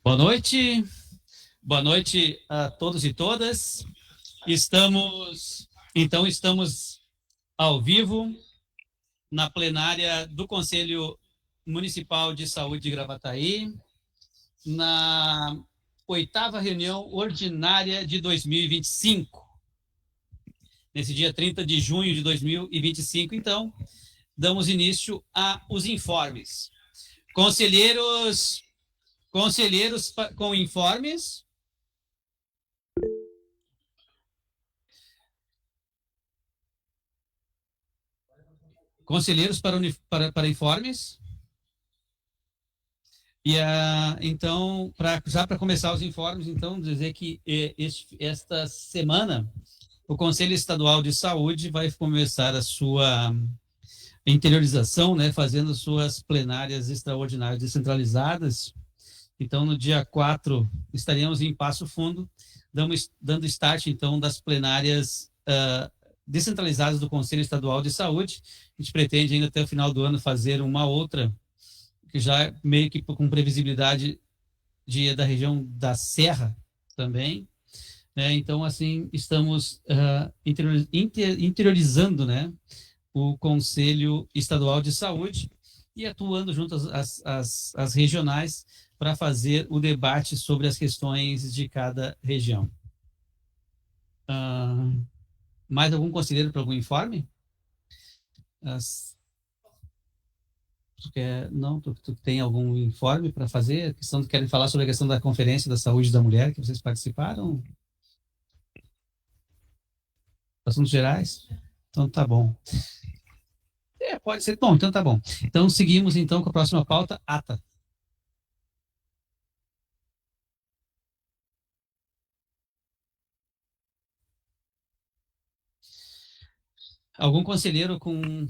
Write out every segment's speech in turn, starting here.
Boa noite a todos e todas. Estamos ao vivo na plenária do Conselho Municipal de Saúde de Gravataí, na 8ª reunião ordinária de 2025. Nesse dia 30 de junho de 2025, então, damos início aos informes. Conselheiros com informes. Conselheiros para informes. Então, para começar os informes, então, dizer que esta semana o Conselho Estadual de Saúde vai começar a sua interiorização, né, fazendo suas plenárias extraordinárias descentralizadas. Então, no dia 4, estaremos em Passo Fundo, dando start, então, das plenárias descentralizadas do Conselho Estadual de Saúde. A gente pretende ainda até o final do ano fazer uma outra, que já meio que com previsibilidade da região da Serra também. Né? Então, assim, estamos interiorizando, né, o Conselho Estadual de Saúde e atuando junto às regionais para fazer o debate sobre as questões de cada região. Mais algum conselheiro para algum informe? Tu tem algum informe para fazer? Querem falar sobre a questão da Conferência da Saúde da Mulher, que vocês participaram? Assuntos gerais? Então, tá bom. Pode ser. Bom, então tá bom. Então, seguimos então com a próxima pauta, ata. Algum conselheiro com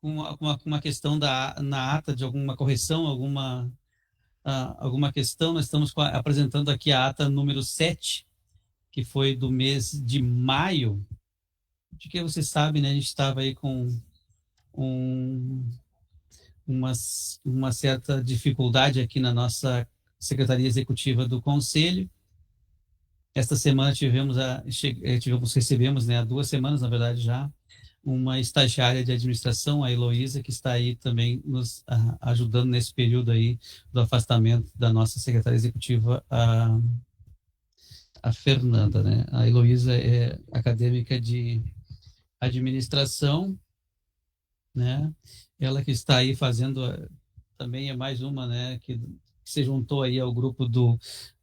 uma questão na ata de alguma correção, alguma questão? Nós estamos apresentando aqui a ata número 7, que foi do mês de maio. De que você sabe, né? A gente estava aí com uma certa dificuldade aqui na nossa Secretaria Executiva do Conselho. Esta semana recebemos, né, há 2 semanas, na verdade, já, uma estagiária de administração, a Heloísa, que está aí também nos ajudando nesse período aí do afastamento da nossa secretária executiva, a Fernanda, né? A Heloísa é acadêmica de administração, né? Ela que está aí fazendo, também é mais uma, né, que se juntou aí ao grupo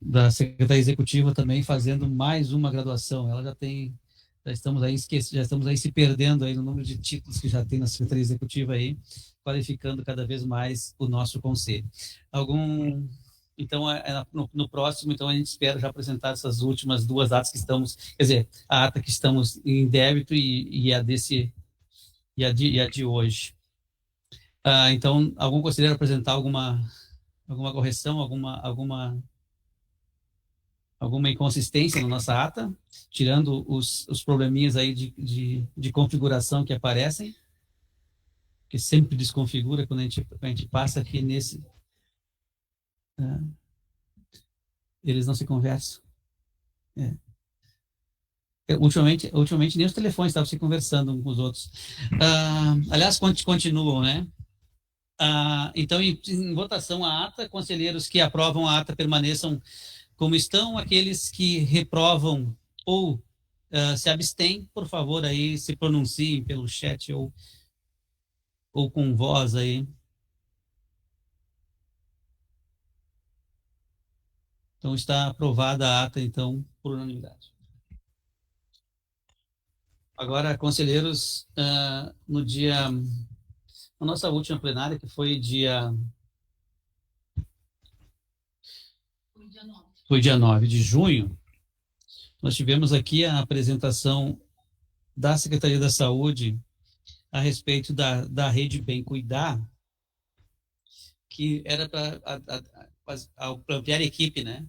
da Secretaria Executiva também fazendo mais uma graduação. Ela já estamos aí se perdendo aí no número de títulos que já tem na Secretaria Executiva aí, qualificando cada vez mais o nosso conselho. Então, no próximo, então, a gente espera já apresentar essas últimas 2 atas que estamos, quer dizer, a ata que estamos em débito e a de hoje. Então, algum conselheiro apresentar alguma correção, alguma inconsistência na nossa ata, tirando os probleminhas aí de configuração que aparecem, que sempre desconfigura quando a gente passa aqui nesse... eles não se conversam. Ultimamente nem os telefones estavam se conversando uns com os outros. Aliás, continuam, né? Então, em votação a ata, conselheiros que aprovam a ata permaneçam como estão, aqueles que reprovam ou se abstêm, por favor, aí se pronunciem pelo chat ou com voz aí. Então, está aprovada a ata, então, por unanimidade. Agora, conselheiros, na nossa última plenária, que foi dia 9 de junho, nós tivemos aqui a apresentação da Secretaria da Saúde a respeito da rede Bem Cuidar, que era para ampliar a equipe, né?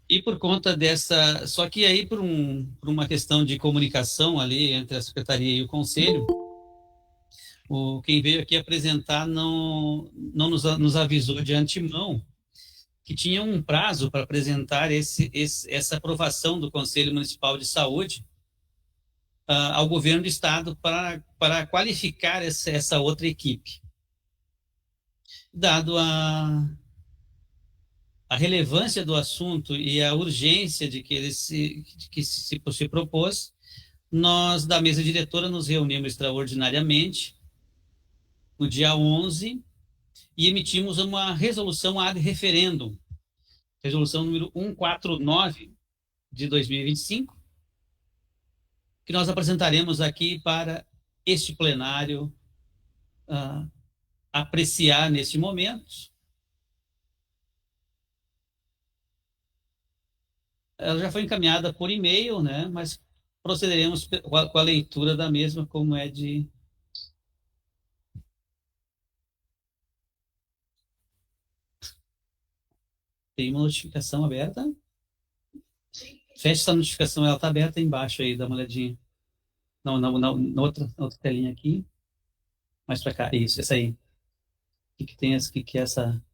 E por conta dessa... Só que aí, por uma questão de comunicação ali entre a Secretaria e o Conselho, quem veio aqui apresentar não nos avisou de antemão que tinha um prazo para apresentar essa aprovação do Conselho Municipal de Saúde ao governo do estado para qualificar essa outra equipe. Dado a relevância do assunto e a urgência de que se propôs, nós, da mesa diretora, nos reunimos extraordinariamente no dia 11 e emitimos uma resolução ad referendum, resolução número 149 de 2025, que nós apresentaremos aqui para este plenário apreciar neste momento. Ela já foi encaminhada por e-mail, né? Mas procederemos com a leitura da mesma, como é de... Tem uma notificação aberta? Feche essa notificação, ela está aberta embaixo aí, dá uma olhadinha. Não, na outra telinha aqui. Mais para cá, isso, essa aí. O que tem essa? O que é essa?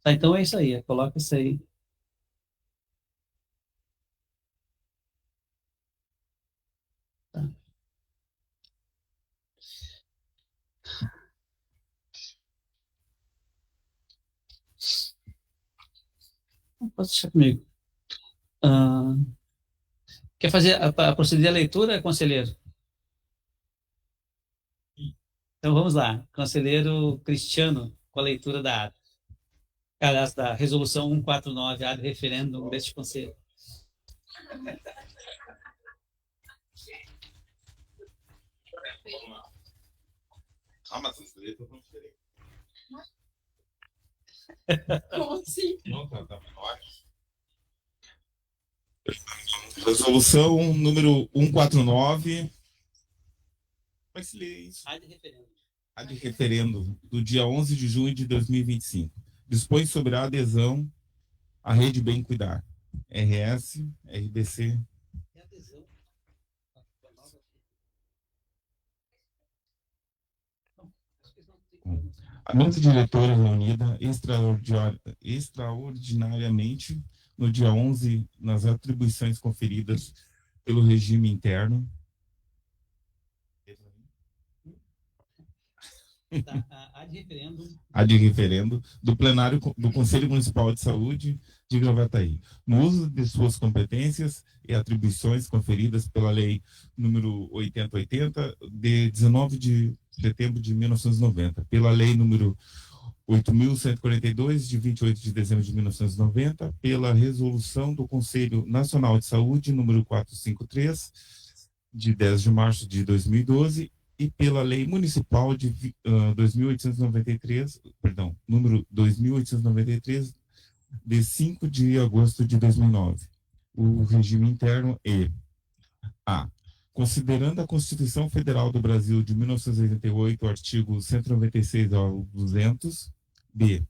Tá, então é isso aí, coloca isso aí. Tá. Pode deixar comigo. Quer fazer proceder a leitura, conselheiro? Então vamos lá. Conselheiro Cristiano, com a leitura da ata. Aliás, da resolução 149, ad referendum deste conselho. Mas as letras são diferentes. Como assim? Não, tá menor. Resolução número 149. Como é que se lê isso? Ad referendum. Ad referendo, do dia 11 de junho de 2025. Dispõe sobre a adesão à Rede Bem Cuidar. RS, RBC. A mesa diretora reunida extraordinariamente no dia 11, nas atribuições conferidas pelo regime interno. Ad referendo do plenário do Conselho Municipal de Saúde de Gravataí, no uso de suas competências e atribuições conferidas pela Lei número 8080, de 19 de setembro de 1990, pela Lei número 8.142, de 28 de dezembro de 1990, pela Resolução do Conselho Nacional de Saúde, número 453, de 10 de março de 2012, e pela Lei Municipal de 2.893, perdão, número 2.893, de 5 de agosto de 2009. O regime interno é: A. Considerando a Constituição Federal do Brasil de 1988, artigo 196 ao 200. B.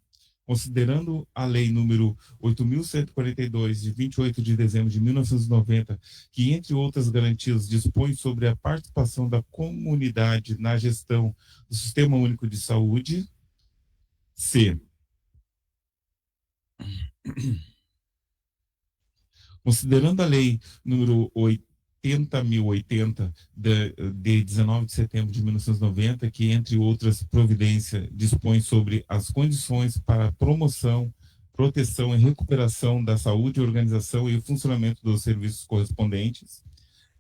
Considerando a Lei número 8.142, de 28 de dezembro de 1990, que, entre outras garantias, dispõe sobre a participação da comunidade na gestão do Sistema Único de Saúde. C. Considerando a Lei número 80.080, de 19 de setembro de 1990, que, entre outras providências, dispõe sobre as condições para a promoção, proteção e recuperação da saúde, organização e funcionamento dos serviços correspondentes.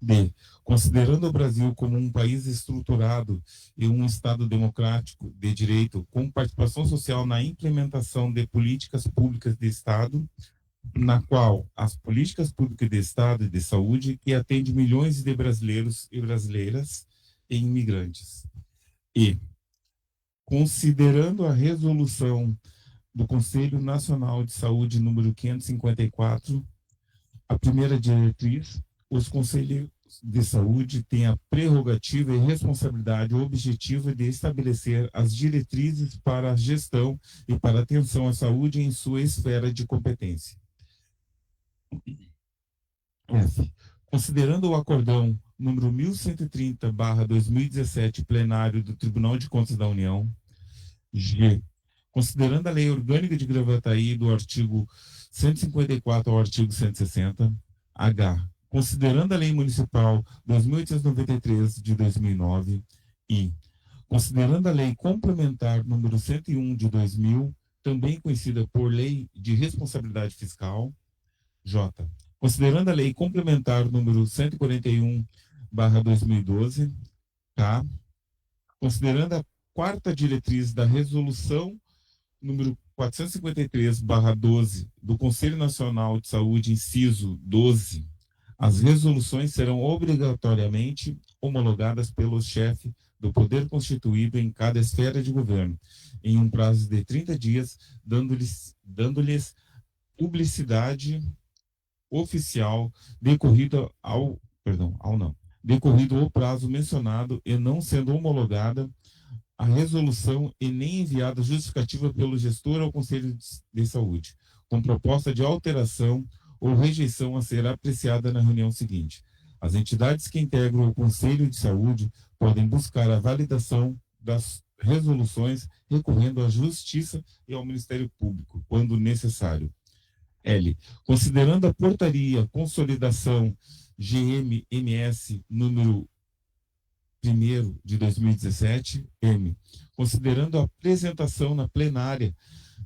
D. Considerando o Brasil como um país estruturado e um Estado democrático de direito, com participação social na implementação de políticas públicas de Estado, na qual as políticas públicas de Estado e de saúde que atende milhões de brasileiros e brasileiras e imigrantes. E, considerando a resolução do Conselho Nacional de Saúde número 554, a primeira diretriz, os conselhos de saúde têm a prerrogativa e responsabilidade objetiva de estabelecer as diretrizes para a gestão e para a atenção à saúde em sua esfera de competência. F. Considerando o acórdão número 1130/2017, plenário do Tribunal de Contas da União. G. Considerando a Lei Orgânica de Gravataí, do artigo 154 ao artigo 160. H. Considerando a Lei Municipal 2893 de 2009. I. Considerando a Lei Complementar número 101 de 2000, também conhecida por Lei de Responsabilidade Fiscal. J. Considerando a Lei Complementar número 141/2012. K. Considerando a quarta diretriz da Resolução número 453/12 do Conselho Nacional de Saúde, inciso 12, as resoluções serão obrigatoriamente homologadas pelo chefe do poder constituído em cada esfera de governo, em um prazo de 30 dias, dando-lhes publicidade oficial decorrido decorrido o prazo mencionado e não sendo homologada a resolução e nem enviada justificativa pelo gestor ao Conselho de Saúde, com proposta de alteração ou rejeição a ser apreciada na reunião seguinte. As entidades que integram o Conselho de Saúde podem buscar a validação das resoluções recorrendo à Justiça e ao Ministério Público, quando necessário. L. Considerando a portaria Consolidação GMMS número 1º de 2017, M. Considerando a apresentação na plenária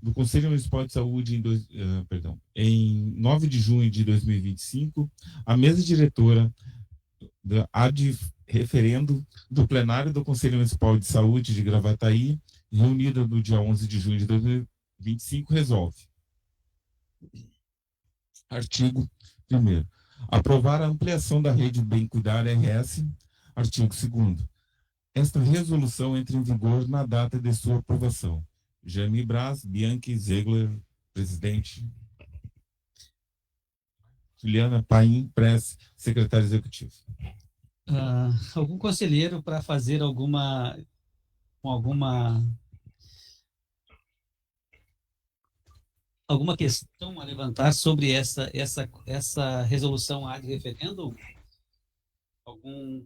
do Conselho Municipal de Saúde em 9 de junho de 2025, a mesa diretora ad referendo do plenário do Conselho Municipal de Saúde de Gravataí, reunida no dia 11 de junho de 2025, resolve. Artigo 1º. Aprovar a ampliação da rede Bem Cuidar RS. Artigo 2º. Esta resolução entra em vigor na data de sua aprovação. Jaime Braz, Bianchi Zegler, presidente. Juliana Paim Press, secretário executivo. Algum conselheiro para fazer alguma questão a levantar sobre essa resolução ad referendum?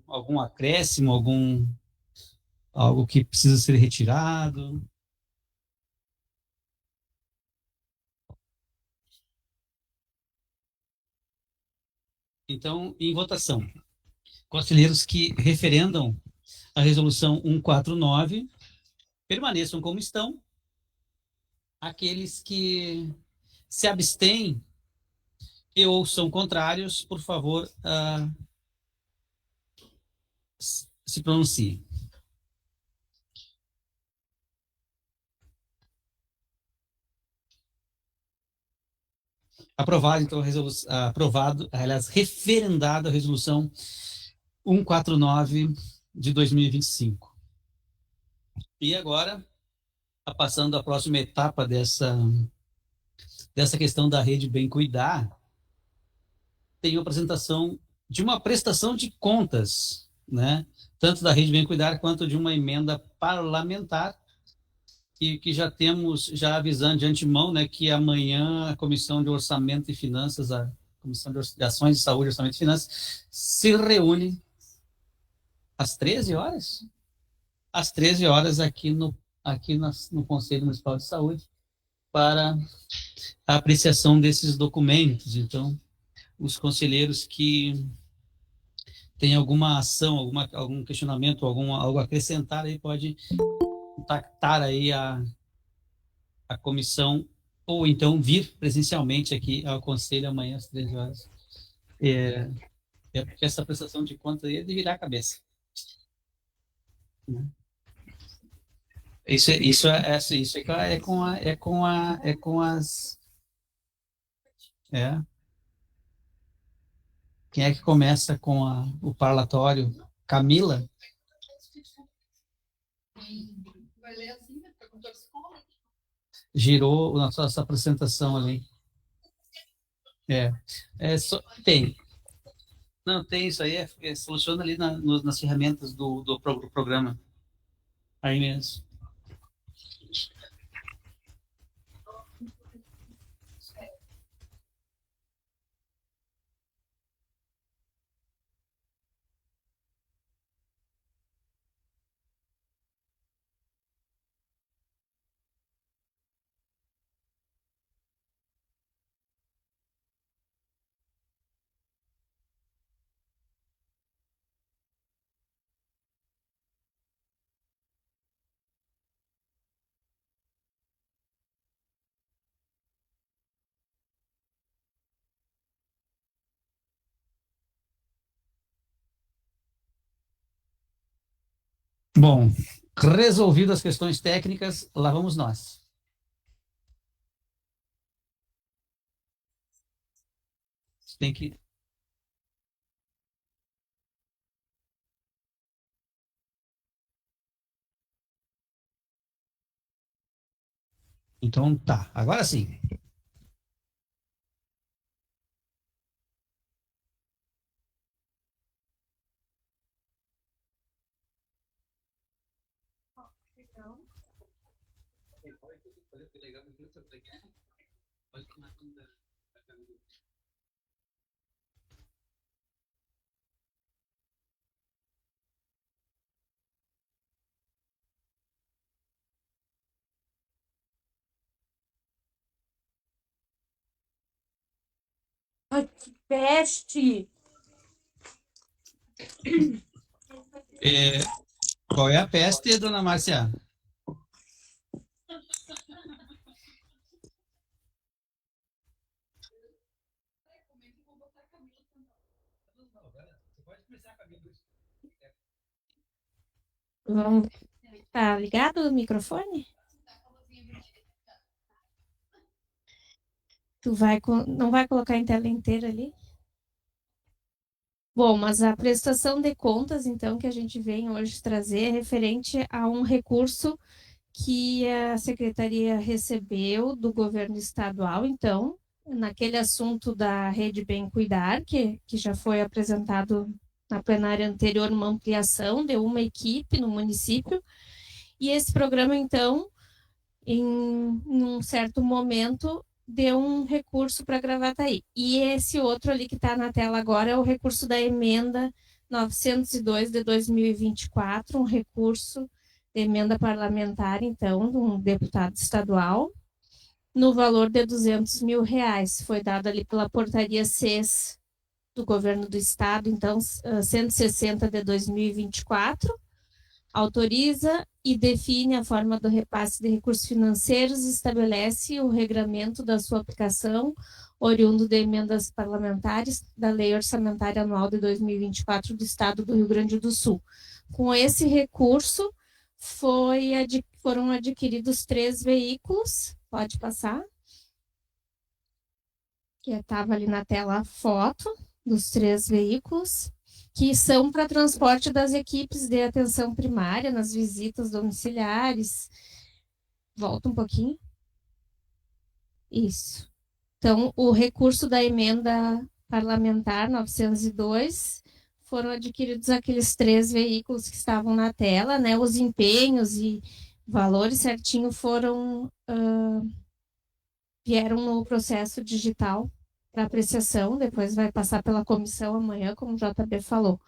Algum acréscimo, algo que precisa ser retirado? Então, em votação, conselheiros que referendam a resolução 149 permaneçam como estão. Aqueles que se abstêm e ou são contrários, por favor, se pronunciem. Aprovado, então, referendada a resolução 149 de 2025. E agora, passando à próxima etapa dessa questão da rede Bem Cuidar, tem a apresentação de uma prestação de contas, né? Tanto da rede Bem Cuidar quanto de uma emenda parlamentar, que já temos, já avisando de antemão, né, que amanhã a Comissão de Orçamento e Finanças, a Comissão de Ações de Saúde, Orçamento e Finanças, se reúne às 13 horas? Às 13 horas aqui no Conselho Municipal de Saúde, para a apreciação desses documentos. Então, os conselheiros que têm alguma ação, algum questionamento, algo a acrescentar, aí pode contactar aí a comissão, ou então vir presencialmente aqui ao Conselho amanhã às 13 horas. Porque essa prestação de contas aí é de virar a cabeça. Isso é com as. Quem é que começa com o parlatório? Camila? Vai ler assim, né? Perguntou se escola. Girou na sua apresentação ali. Tem. Não, tem isso aí, soluciona ali nas ferramentas do programa. Aí mesmo. Bom, resolvidas as questões técnicas, lá vamos nós. Tem que... Então, tá. Agora sim. Ai, que peste! Qual é a peste, dona Márcia? Vamos. Tá ligado o microfone? Não vai colocar em tela inteira ali? Bom, mas a prestação de contas, então, que a gente vem hoje trazer é referente a um recurso que a secretaria recebeu do governo estadual, então, naquele assunto da Rede Bem Cuidar, que já foi apresentado na plenária anterior, uma ampliação de uma equipe no município, e esse programa, então, em um certo momento, deu um recurso para Gravataí. E esse outro ali que está na tela agora é o recurso da emenda 902 de 2024, um recurso de emenda parlamentar, então, de um deputado estadual, no valor de R$200 mil. Foi dado ali pela portaria 6 do governo do estado, então, 160 de 2024, autoriza e define a forma do repasse de recursos financeiros e estabelece o regramento da sua aplicação, oriundo de emendas parlamentares da Lei Orçamentária Anual de 2024 do Estado do Rio Grande do Sul. Com esse recurso, foram adquiridos 3 veículos, pode passar, que estava ali na tela a foto dos 3 veículos, que são para transporte das equipes de atenção primária nas visitas domiciliares. Volta um pouquinho. Isso. Então, o recurso da emenda parlamentar 902 foram adquiridos aqueles 3 veículos que estavam na tela, né? Os empenhos e valores certinho vieram no processo digital para apreciação, depois vai passar pela comissão amanhã, como o JB falou.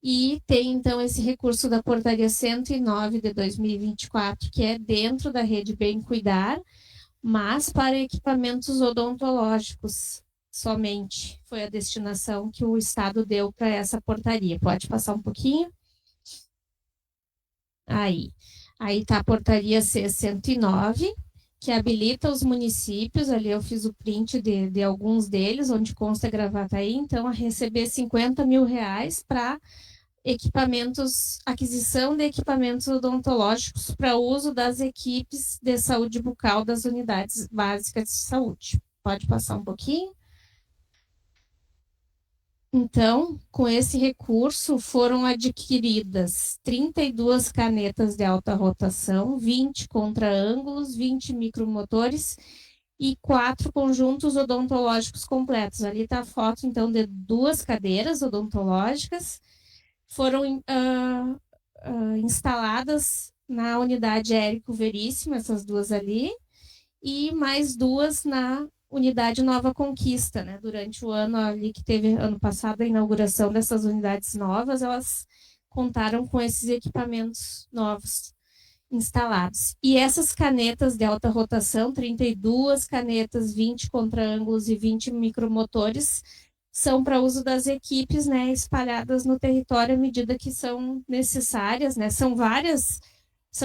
E tem, então, esse recurso da portaria 109 de 2024, que é dentro da Rede Bem Cuidar, mas para equipamentos odontológicos somente. Foi a destinação que o Estado deu para essa portaria. Pode passar um pouquinho? Aí está a portaria C109, que habilita os municípios, ali eu fiz o print de alguns deles, onde consta Gravataí, então, a receber R$50 mil para aquisição de equipamentos odontológicos para uso das equipes de saúde bucal das unidades básicas de saúde. Pode passar um pouquinho? Então, com esse recurso, foram adquiridas 32 canetas de alta rotação, 20 contra-ângulos, 20 micromotores e 4 conjuntos odontológicos completos. Ali está a foto, então, de 2 cadeiras odontológicas. Foram instaladas na unidade Érico Veríssimo, essas 2 ali, e mais 2 na unidade Nova Conquista, né? Durante o ano ali que teve, ano passado, a inauguração dessas unidades novas, elas contaram com esses equipamentos novos instalados. E essas canetas de alta rotação, 32 canetas, 20 contra-ângulos e 20 micromotores, são para uso das equipes, né, espalhadas no território à medida que são necessárias, né? São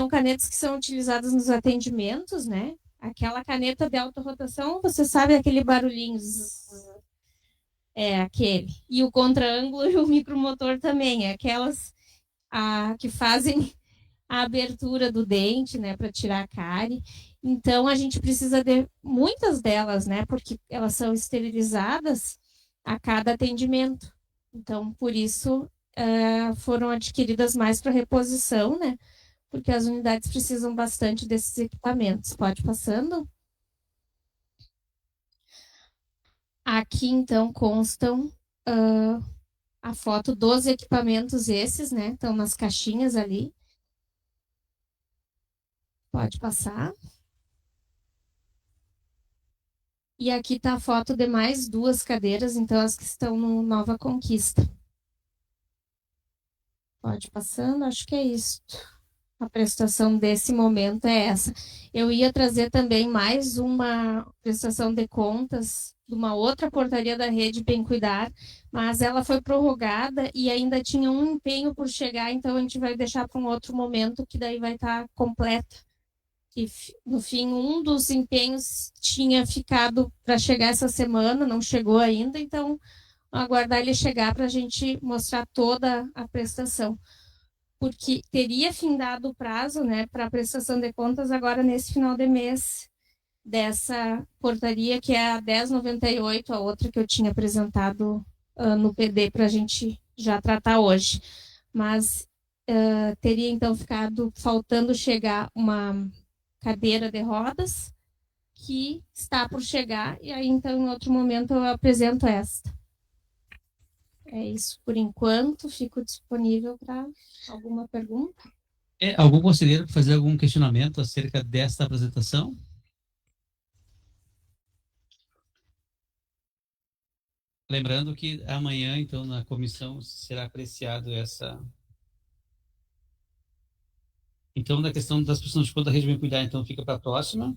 canetas que são utilizadas nos atendimentos, né? Aquela caneta de alta rotação, você sabe aquele barulhinho, é aquele. E o contra-ângulo e o micromotor também, aquelas que fazem a abertura do dente, né, para tirar a cárie. Então, a gente precisa de muitas delas, né, porque elas são esterilizadas a cada atendimento. Então, por isso, foram adquiridas mais para reposição, né, porque as unidades precisam bastante desses equipamentos. Pode passando? Aqui, então, constam a foto dos equipamentos esses, né, estão nas caixinhas ali. Pode passar. E aqui está a foto de mais 2 cadeiras, então as que estão no Nova Conquista. Pode passando, acho que é isso. A prestação desse momento é essa. Eu ia trazer também mais uma prestação de contas de uma outra portaria da rede Bem Cuidar, mas ela foi prorrogada e ainda tinha um empenho por chegar, então a gente vai deixar para um outro momento, que daí vai estar completa. E, no fim, um dos empenhos tinha ficado para chegar essa semana, não chegou ainda, então aguardar ele chegar para a gente mostrar toda a prestação. Porque teria findado o prazo, né, para a prestação de contas agora nesse final de mês, dessa portaria, que é a 1098, a outra que eu tinha apresentado no PD para a gente já tratar hoje. Mas teria então ficado faltando chegar uma cadeira de rodas, que está por chegar, e aí então em outro momento eu apresento esta. É isso por enquanto, fico disponível para alguma pergunta. Algum conselheiro fazer algum questionamento acerca desta apresentação? Lembrando que amanhã, então, na comissão será apreciado essa. Então, na questão das prestações de conta da rede Bem Cuidar, então fica para a próxima.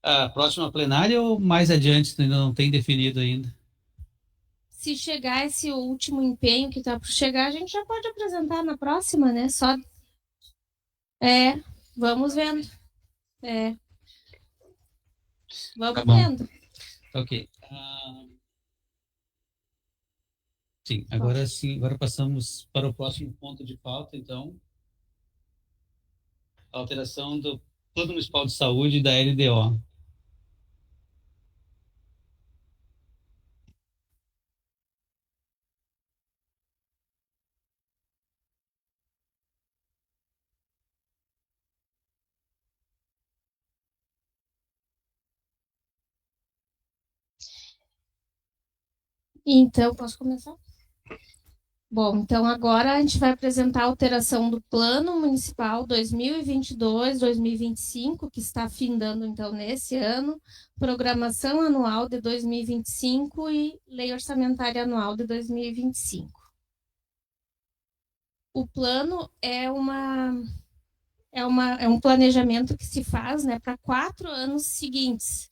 A próxima plenária ou mais adiante, ainda não tem definido ainda? Se chegar esse último empenho que está por chegar, a gente já pode apresentar na próxima, né? Só. Vamos vendo. Vamos vendo. Ok. Sim, agora passamos para o próximo ponto de pauta, então. A alteração do Plano Municipal de Saúde da LDO. Então, posso começar? Bom, então agora a gente vai apresentar a alteração do Plano Municipal 2022-2025, que está findando então nesse ano, Programação Anual de 2025 e Lei Orçamentária Anual de 2025. O plano é um planejamento que se faz, né, para 4 anos seguintes.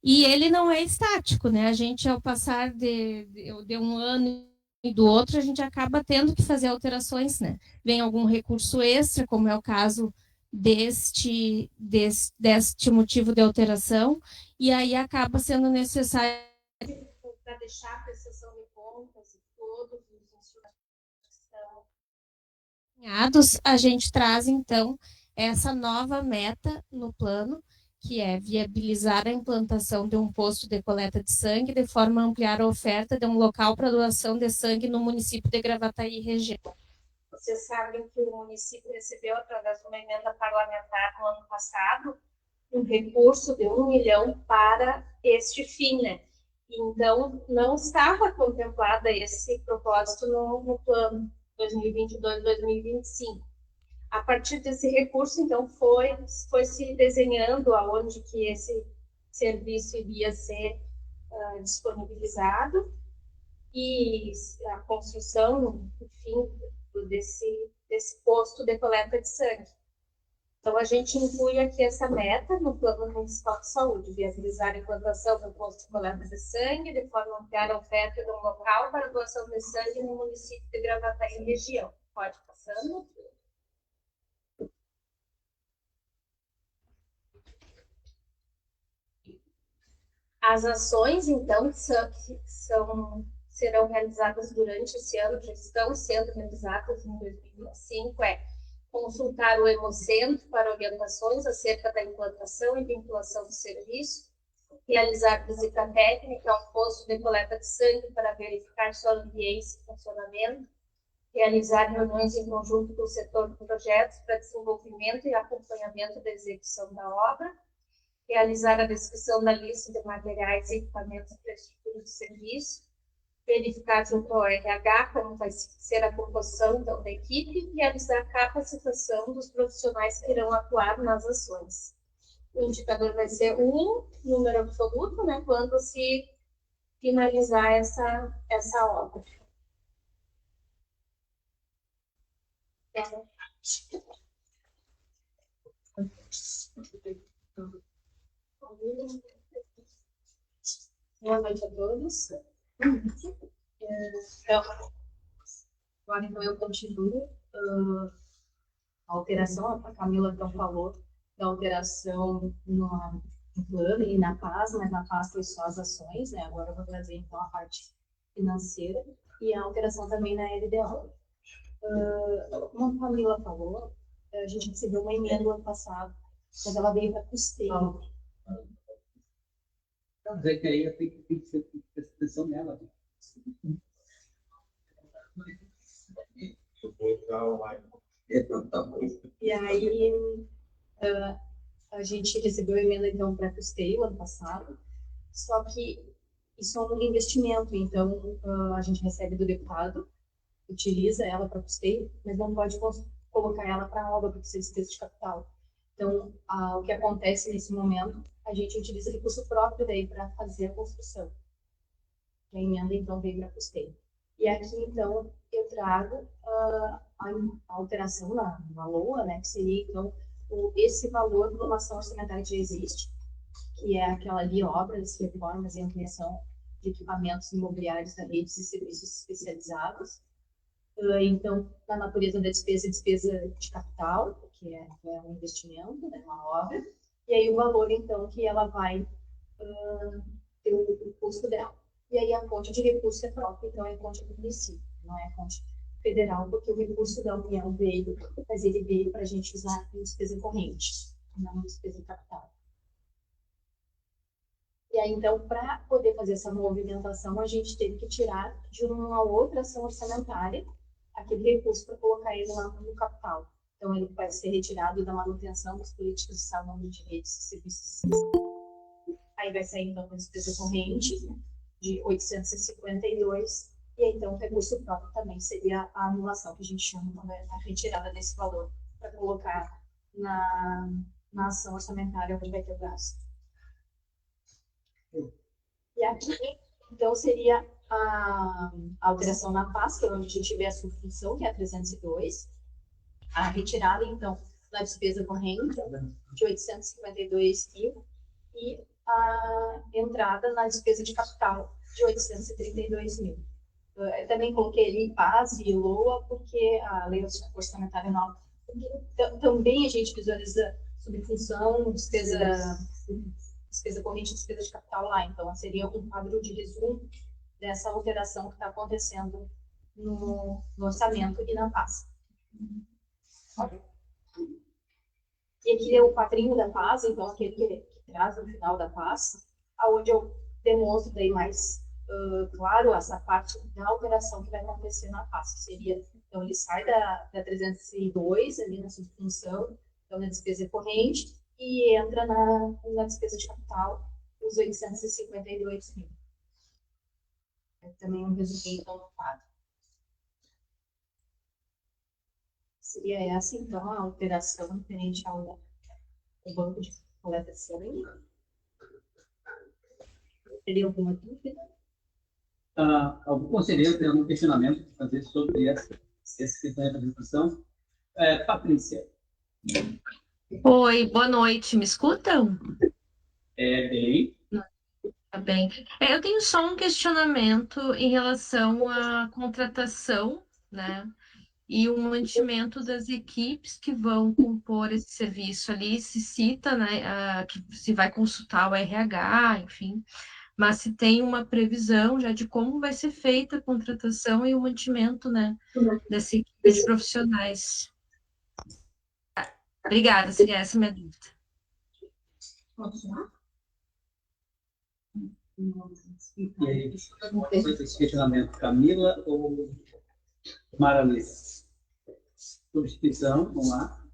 E ele não é estático, né? A gente, ao passar de um ano e do outro, a gente acaba tendo que fazer alterações, né? Vem algum recurso extra, como é o caso deste motivo de alteração, e aí acaba sendo necessário para deixar a prestação de contas e todos os instrumentos que estão alinhados, a gente traz, então, essa nova meta no plano, que é viabilizar a implantação de um posto de coleta de sangue, de forma a ampliar a oferta de um local para doação de sangue no município de Gravataí e região. Vocês sabem que o município recebeu, através de uma emenda parlamentar no ano passado, um recurso de 1 milhão para este fim, né? Então, não estava contemplado esse propósito no plano 2022-2025. A partir desse recurso, então, foi se desenhando aonde que esse serviço iria ser disponibilizado e a construção, enfim, desse posto de coleta de sangue. Então, a gente inclui aqui essa meta no Plano Municipal de Saúde, viabilizar a implantação do posto de coleta de sangue, de forma a ampliar a oferta de um local para doação de sangue no município de Gravataí e região. Pode passando. As ações, então, serão realizadas durante esse ano, já estão sendo realizadas em 2025, é consultar o Hemocentro para orientações acerca da implantação e vinculação do serviço, realizar visita técnica ao posto de coleta de sangue para verificar sua ambiência e funcionamento, realizar reuniões em conjunto com o setor de projetos para desenvolvimento e acompanhamento da execução da obra, realizar a descrição da lista de materiais, equipamentos e infraestrutura de serviço, verificar junto ao RH como vai ser a composição então, da equipe e realizar a capacitação dos profissionais que irão atuar nas ações. O indicador vai ser 1, número absoluto, né, quando se finalizar essa obra. Boa noite a todos. Agora, então, eu continuo a alteração, a Camila então falou da alteração no plano e na PAS, mas na PAS foi só as ações, né? Agora eu vou trazer então a parte financeira e a alteração também na LDO. Como a Camila falou, a gente recebeu uma emenda no ano passado, mas ela veio para custeio. Mas é que aí tem que ser atenção nela. E aí, a gente recebeu a emenda, então, para custeio ano passado, só que isso é um investimento, então, a gente recebe do deputado, utiliza ela para custeio, mas não pode colocar ela para obra, porque precisa de despesa de capital. Então, o que acontece nesse momento, a gente utiliza recurso próprio daí para fazer a construção. A emenda, então, veio para custeio. E aqui, então, eu trago a alteração na LOA, né, que seria, então, esse valor de uma ação orçamentária que já existe, que é aquela ali, obras, reformas e ampliação de equipamentos imobiliários da redes e serviços especializados. Então, na natureza da despesa de capital, que é um investimento, né, uma obra, e aí o valor, então, que ela vai ter o custo dela. E aí a fonte de recurso é própria, então é fonte do município, não é fonte federal, porque o recurso da União veio, mas ele veio para a gente usar em despesa corrente, não em despesa de capital. E aí, então, para poder fazer essa movimentação, a gente teve que tirar de uma outra ação orçamentária aquele recurso para colocar ele lá no capital. Então, ele vai ser retirado da manutenção das políticas de saúde, de redes e serviços. Aí vai sair, então, uma despesa corrente de 852, e aí, então, o recurso próprio também seria a anulação, que a gente chama, quando é a retirada desse valor, para colocar na ação orçamentária onde vai ter o gasto. E aqui, então, seria a alteração na PAS, que é onde a gente vê a subfunção, que é a 302, a retirada, então, da despesa corrente de 852 mil e a entrada na despesa de capital de 832 mil. Eu também coloquei ali PAS e LOA, porque a lei orçamentária nova, também a gente visualiza subfunção, despesa corrente e despesa de capital lá. Então, seria um quadro de resumo dessa alteração que está acontecendo no orçamento e na PAS. E aqui é o quadrinho da PAS, então aquele que traz no final da PAS, onde eu demonstro daí mais claro essa parte da alteração que vai acontecer na PAS, que seria, então ele sai da 302 ali na subfunção, então na despesa corrente, e entra na despesa de capital, os 852 mil. É também um resuminho então no quadro. Seria essa, então, a alteração referente ao banco de coleta de sangue. Teria alguma dúvida? Algum conselheiro tem algum questionamento para fazer sobre essa questão de apresentação? Patrícia. Oi, boa noite. Me escutam? Bem. Tá bem. Eu tenho só um questionamento em relação à contratação, né? E o mantimento das equipes que vão compor esse serviço ali, se cita, né, que se vai consultar o RH, enfim, mas se tem uma previsão já de como vai ser feita a contratação e o mantimento, né, dessa equipe de profissionais. Obrigada, seria essa a minha dúvida. E aí, qual foi esse questionamento? Camila ou Maralisa? Substituição, vamos lá.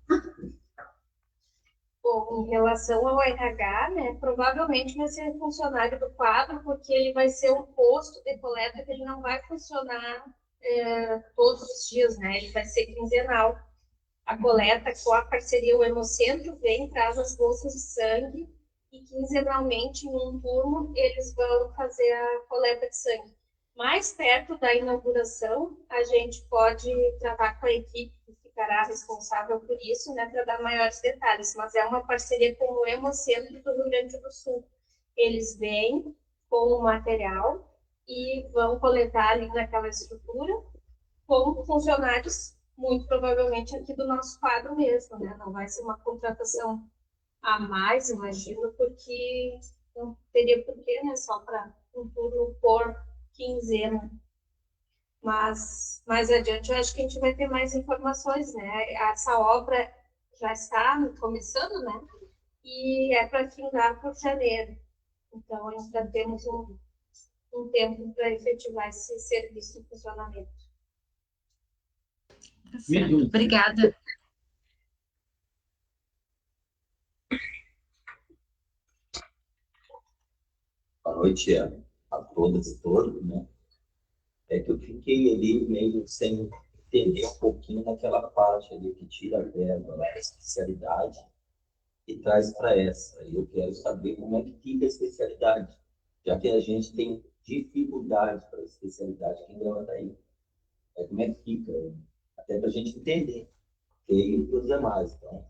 Bom, em relação ao RH, né, provavelmente vai ser funcionário do quadro, porque ele vai ser um posto de coleta que ele não vai funcionar todos os dias, né? Ele vai ser quinzenal. A coleta com a parceria o Hemocentro vem, traz as bolsas de sangue e quinzenalmente, em um turno, eles vão fazer a coleta de sangue. Mais perto da inauguração, a gente pode tratar com a equipe que ficará responsável por isso, né, para dar maiores detalhes, mas é uma parceria com o Hemocentro do Rio Grande do Sul. Eles vêm com o material e vão coletar ali naquela estrutura como funcionários, muito provavelmente aqui do nosso quadro mesmo, né? Não vai ser uma contratação a mais, imagino, porque não teria porquê, né? Só para um turno por quinzena. Mas mais adiante eu acho que a gente vai ter mais informações, né? Essa obra já está começando, né? E é para findar por janeiro. Então, ainda temos um tempo para efetivar esse serviço em funcionamento. Tá certo. Obrigada. Boa noite a todas e todos, né? É que eu fiquei ali meio sem entender um pouquinho naquela parte ali que tira a verba, a especialidade e traz para essa. E eu quero saber como é que fica a especialidade, já que a gente tem dificuldade para a especialidade aqui em Gravataí. Como é que fica? Até para a gente entender. E os demais, então,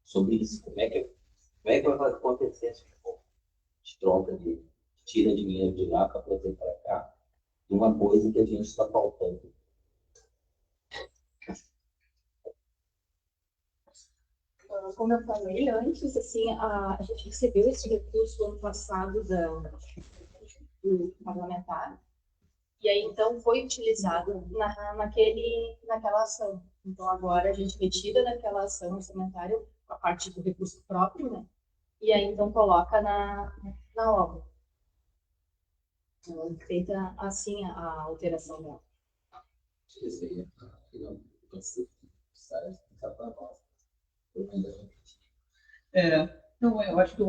sobre isso, como é que vai acontecer esse tipo de troca de tira dinheiro de lá para trazer para cá, de uma coisa que a gente está faltando. Como eu falei antes, assim, a gente recebeu esse recurso ano passado do parlamentar, e aí então foi utilizado naquela ação. Então agora a gente retira daquela ação orçamentária a parte do recurso próprio, né? E aí então coloca na obra. Então, feita assim a alteração dela. Não, eu acho que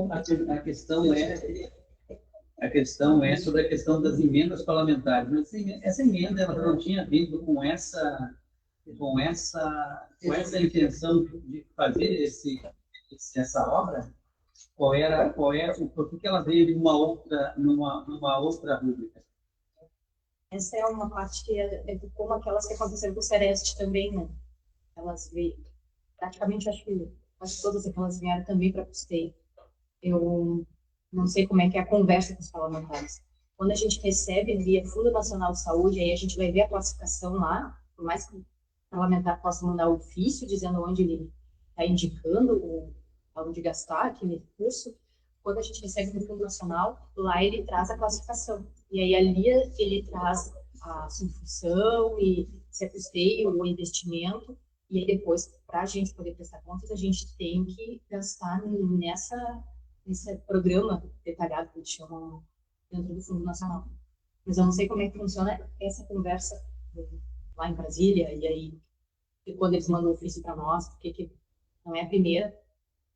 a questão é sobre a questão das emendas parlamentares. Mas essa emenda ela não tinha vindo com essa intenção de fazer essa obra? Por que ela veio numa outra rubrica? Essa é uma parte que é como aquelas que aconteceram com o Sereste também, né? Elas veio, praticamente acho que todas aquelas vieram também para custeio. Eu não sei como é que é a conversa com os parlamentares. Quando a gente recebe via Fundo Nacional de Saúde, aí a gente vai ver a classificação lá, por mais que o parlamentar possa mandar o ofício dizendo onde ele está indicando onde gastar aquele recurso, quando a gente recebe do Fundo Nacional, lá ele traz a classificação. E aí ali ele traz a subfunção e se é custeio ou investimento, e aí depois, para a gente poder prestar contas, a gente tem que gastar nesse programa detalhado que eles chamam dentro do Fundo Nacional. Mas eu não sei como é que funciona essa conversa lá em Brasília, e aí quando eles mandam o ofício para nós, porque não é a primeira,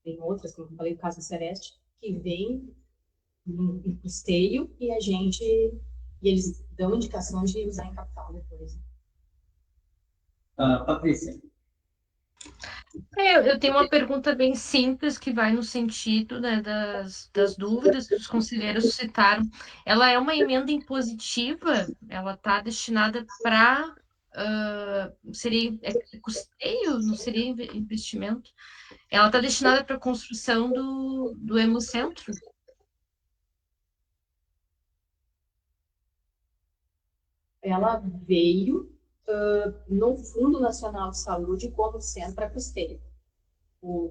tem outras, como eu falei, o caso do Celeste, que vem em custeio e eles dão indicação de usar em capital depois. Patrícia. Eu tenho uma pergunta bem simples que vai no sentido, né, das dúvidas que os conselheiros citaram. Ela é uma emenda impositiva? Ela está destinada para... seria custeio? Não seria investimento? Ela está destinada para a construção do Hemocentro? Ela veio no Fundo Nacional de Saúde como sendo para custeio,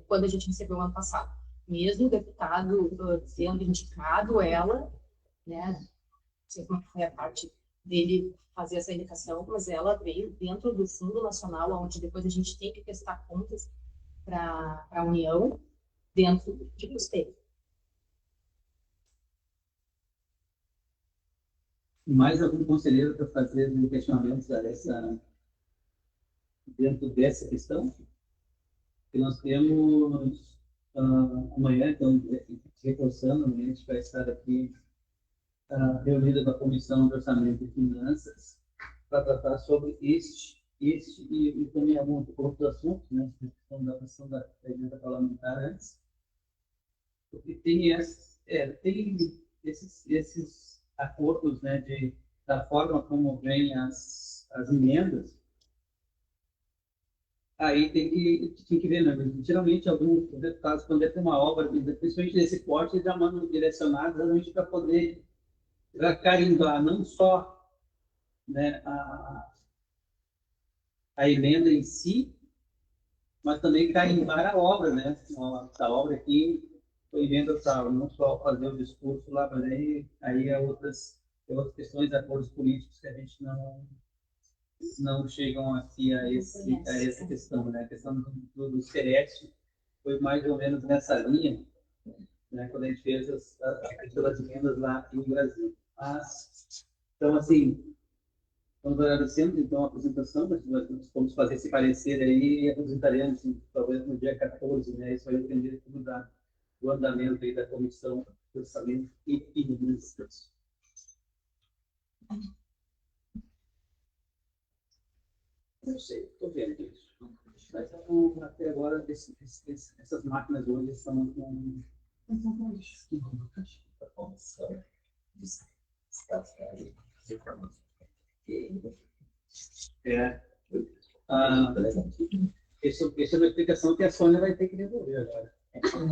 quando a gente recebeu ano passado. Mesmo o deputado tendo indicado ela né? Não sei como foi a parte dele fazer essa indicação, mas ela veio dentro do Fundo Nacional, onde depois a gente tem que prestar contas para a União, dentro de custeio. Mais algum conselheiro para fazer um questionamento dentro dessa questão? Que nós temos amanhã, então, reforçando, amanhã a gente vai estar aqui reunida com a Comissão de Orçamento e Finanças para tratar sobre este e também alguns outros assuntos, né, a questão da questão da emenda parlamentar antes, porque tem esses acordos, né, da forma como vêm as emendas. Aí tem que ver, né? Geralmente, alguns deputados, quando é uma obra, principalmente desse porte, eles já mandam direcionados exatamente para poder carimbar não só, né, a emenda em si, mas também carimbar a obra, né? A obra aqui foi emenda tal, não só fazer o discurso lá, mas aí há outras questões, acordos políticos que a gente não chegam aqui a essa questão, né? A questão do Sereste foi mais ou menos nessa linha, né? Quando a gente fez as emendas lá no Brasil. Então, assim, estamos agradecendo então a apresentação, mas nós vamos fazer esse parecer aí e apresentaremos, talvez no dia 14, né? Isso vai depender tudo do andamento aí da Comissão de Orçamento e Finanças. Não sei, estou vendo isso. Mas até agora, essas máquinas hoje estão com. Essa é uma explicação que a Sônia vai ter que devolver agora. Então,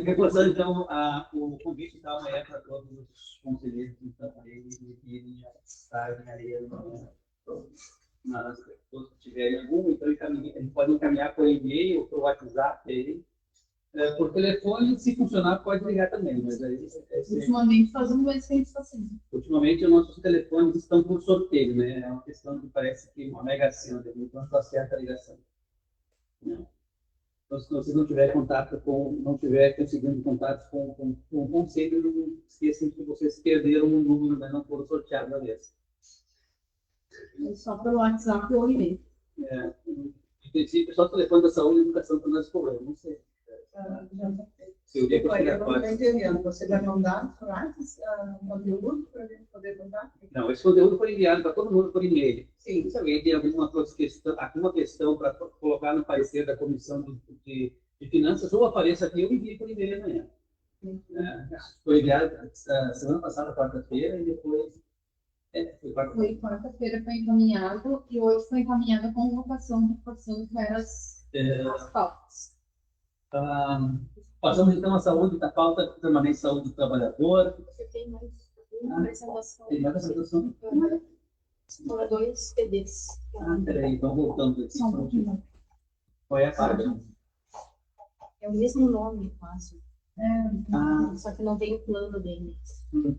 reforçando o convite da amanhã para todos os conselheiros que irem estarem aí, mas todos que tiverem algum, então eles podem encaminhar por e-mail, por WhatsApp aí. Por telefone, se funcionar, pode ligar também. Mas aí, Ultimamente fazemos mais tempo assim. Ultimamente, os nossos telefones estão por sorteio, né? É uma questão que parece que uma mega cena, então está certa a ligação. Não. Então, se você não tiver conseguindo contato com o conselho, não esqueçam que vocês perderam um número, né? Não foram sorteados a vez. Só pelo WhatsApp ou e-mail. Em princípio, só o telefone da saúde e educação para nós cobrar, não sei. Se o dia que eu chegar entendendo. Você vai mandar conteúdo para a gente poder mandar? Não, esse conteúdo foi enviado para todo mundo por e-mail. Sim. Se alguém tem alguma questão para colocar no parecer da Comissão de Finanças, ou apareça aqui, eu envio por e-mail amanhã. Foi enviado semana passada, quarta-feira, e depois. Foi quarta-feira, foi encaminhado, e hoje foi encaminhada a convocação de as pautas. Passamos então à saúde, da pauta permanente de saúde do trabalhador. Você tem mais uma apresentação? Tem mais apresentação? Foram 2 PDs. Peraí, então voltando aqui. Só um pouquinho. Qual é a página? É o mesmo nome, quase. Só que não tem o plano deles.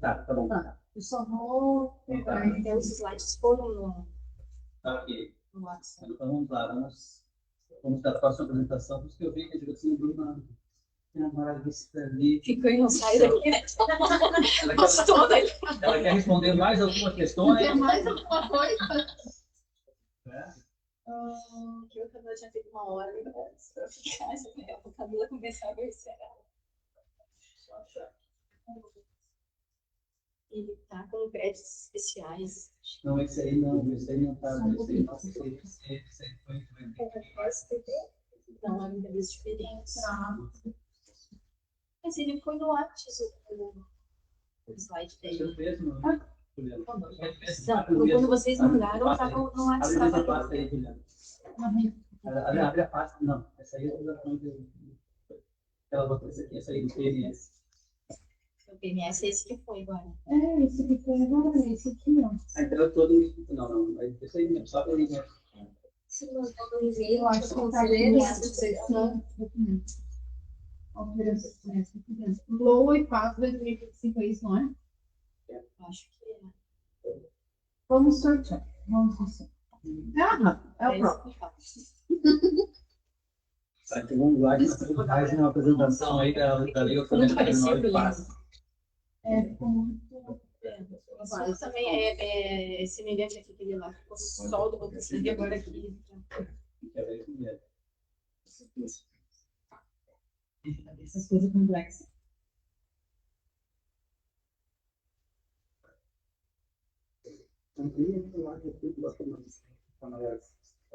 Tá bom. Eu só vou pegar, então os slides foram Ok. no WhatsApp. Então vamos lá, vamos para a próxima apresentação, porque eu vi que a direção do Bruna tem uma maravilha ali. Ficou e não sai daqui. Gostou daqui. Ela quer responder mais algumas questões? Tem mais alguma coisa? Que eu também tinha feito 1 hora antes para ficar, a Camila começar a conhecer ela. Ele tá com créditos especiais. Não, esse aí não tá. Esse aí foi. Não, é empresas diferentes. Mas ele foi no WhatsApp, o slide dele. Não, quando vocês mandaram, estava no WhatsApp. Abre a pasta. Não, essa aí é a apresentação de. Ela botou essa aqui, essa aí do PMS. O PMS é esse que foi agora. Esse que foi agora, esse aqui não. Então eu todo. Não, esse aí mesmo, só para ele mesmo. Se mandou no e-mail, Acho que eu falei nessa seção. alterações. LOA e FAS 2025 é isso, não é? Eu acho que é. Vamos sortear. Vamos sortear. É o próprio. Vamos lá, mais uma apresentação aí da Lei Muito Orçamentária parecido, Anual de Paz. Ficou muito. Isso também é semelhante aqui que ele lá. Ficou só do Lucas e agora aqui. Essas coisas complexas.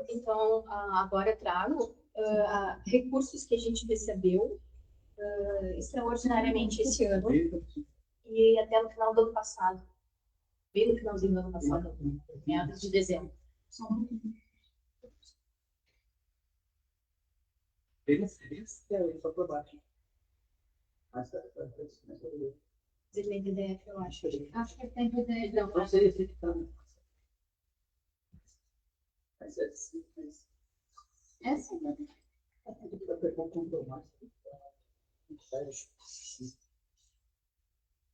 Então, agora eu trago recursos que a gente recebeu extraordinariamente esse ano e até no final do ano passado, bem no finalzinho do ano passado, meados de dezembro. Só por baixo. Zirlei DDF, eu acho. Acho que tem que Não, Não sei se está. Mas essa.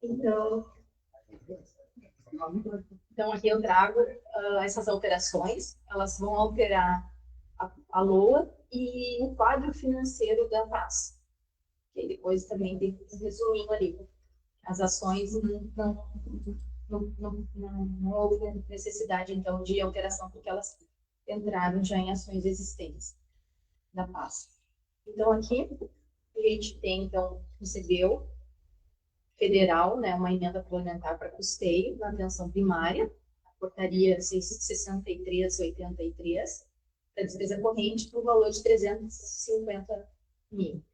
Então, aqui eu trago essas alterações, elas vão alterar a LOA e o quadro financeiro da paz. Que depois também tem um resuminho ali. As ações não houve necessidade, então, de alteração, porque elas entraram já em ações existentes da paz. Então, aqui a gente tem, então, recebeu federal, né, uma emenda complementar para custeio na atenção primária, a portaria 6383, da despesa corrente, por valor de 350 mil.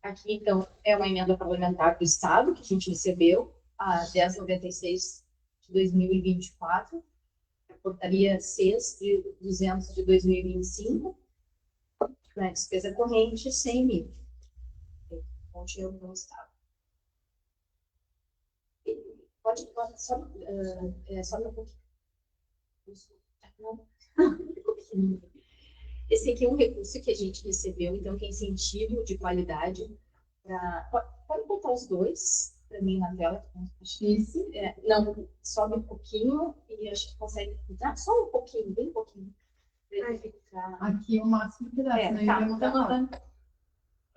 Aqui, então, é uma emenda parlamentar do Estado, que a gente recebeu, a 1096 de 2024, a portaria 6 de 200 de 2025, né, despesa corrente, 100 mil. Continua no Estado. Pode só um pouquinho. Esse aqui é um recurso que a gente recebeu, então, que é incentivo de qualidade. Pode botar os dois para mim na tela. Esse? Não, sobe um pouquinho e acho que consegue botar só um pouquinho, bem pouquinho. Aqui o máximo que dá, senão Tá. ele vai mudar.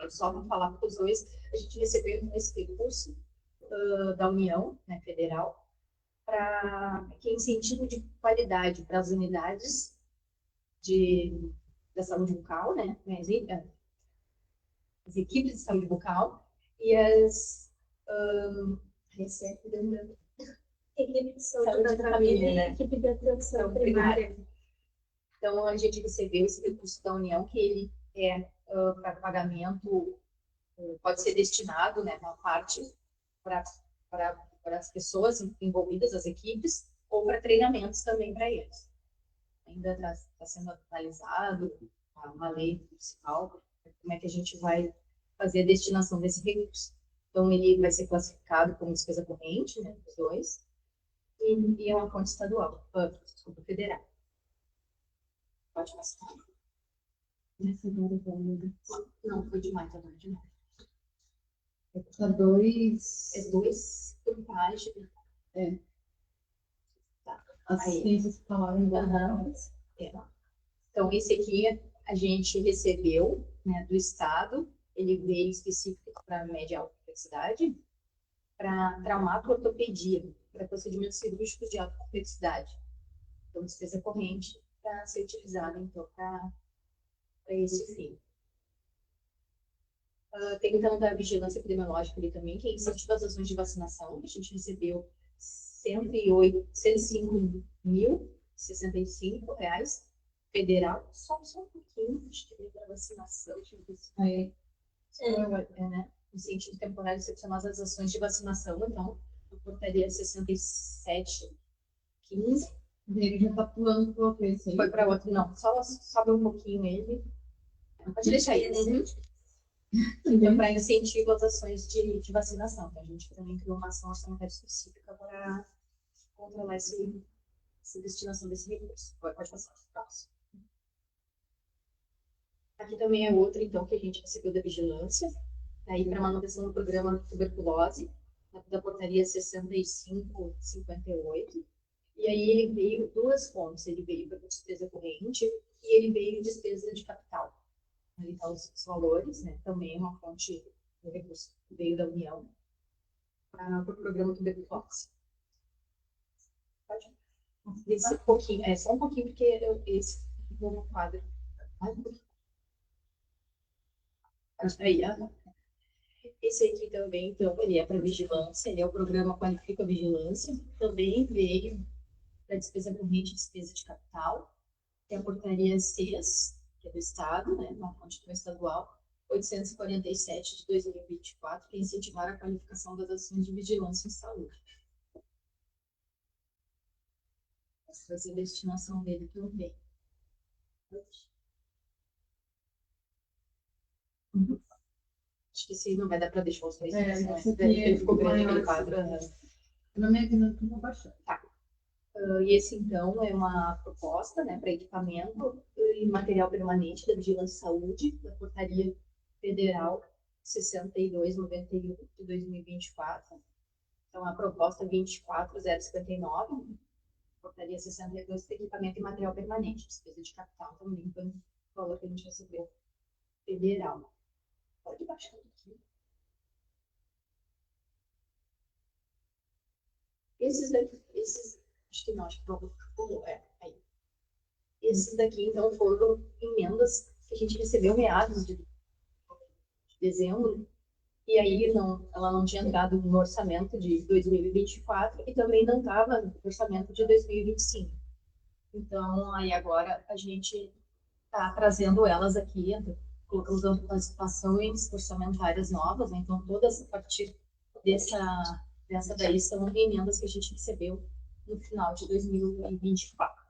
Só para falar para os dois, a gente recebeu esse recurso da União, né, Federal, que é incentivo de qualidade para as unidades da saúde bucal, né, as equipes de saúde bucal e as equipe de saúde da família, né? Equipe de atenção primária. Então, a gente recebeu esse recurso da União, que ele é para pagamento, pode ser destinado, né, uma parte para as pessoas envolvidas, as equipes, ou para treinamentos também para eles. Ainda está sendo analisado uma lei municipal, como é que a gente vai fazer a destinação desse recurso. Então, ele vai ser classificado como despesa corrente, né, os dois, e é uma fonte estadual, desculpa, federal. Pode passar. Não, foi demais, agora de novo. Tá dois. É 2 por página. Tá. Assistência hospitalar em Então, esse aqui a gente recebeu, né, do Estado, ele veio específico para média e alta complexidade, para traumato-ortopedia, para procedimentos cirúrgicos de alta complexidade. Então, despesa corrente para ser utilizada, então, para esse fim. Tem, então, da vigilância epidemiológica ali também, que é incentivo às ações de vacinação, que a gente recebeu R$105.065 federal, só um pouquinho, acho que para vacinação, deixa eu ver se né? Incentivo temporário excepcional às ações de vacinação, então, a portaria 6715. Ele já está pulando para o outro. Foi para outro, não, só sobe um pouquinho ele. Pode deixar ele. Então, para incentivo às ações de vacinação. Então, a gente também criou uma ação orçamentária específica para controlar essa destinação desse recurso. Pode passar. Aqui também é outra, então, que a gente recebeu da vigilância, aí para manutenção do programa de tuberculose, da portaria 6558. E aí ele veio duas fontes, ele veio para despesa corrente e ele veio despesa de capital. Ali estão os valores, né? Também é uma fonte de recurso que veio da União para o programa tuberculose. Pode esse um pouquinho, só um pouquinho, porque esse vou no quadro. Aí, esse aqui também, então, ele é para vigilância, ele é o programa Qualifica a Vigilância, também veio para despesa corrente e despesa de capital, que é a portaria 6, que é do Estado, né, uma fonte estadual, 847 de 2024, que é incentivar a qualificação das ações de vigilância em saúde. Essa vai ser a destinação dele também. Acho que esse não vai dar para deixar os três. Ele ficou grande aquele quadro. Na minha vida, eu vou baixar. Tá. E esse, então, é uma proposta, né, para equipamento e material permanente da Vigilância e Saúde, da Portaria Federal 6291 de 2024. Então, a proposta 24059, Portaria 62, de equipamento e material permanente, despesa de capital também, foi o valor que a gente recebeu federal. Pode baixar aqui. Esses daqui, acho que não, acho que pulou, aí. Esses daqui, então, foram emendas que a gente recebeu meados de dezembro, e aí ela não tinha entrado no orçamento de 2024 e também não estava no orçamento de 2025. Então, aí agora a gente está trazendo elas aqui, colocando as participações orçamentárias novas, né? Então todas a partir dessa daí são emendas que a gente recebeu no final de 2024.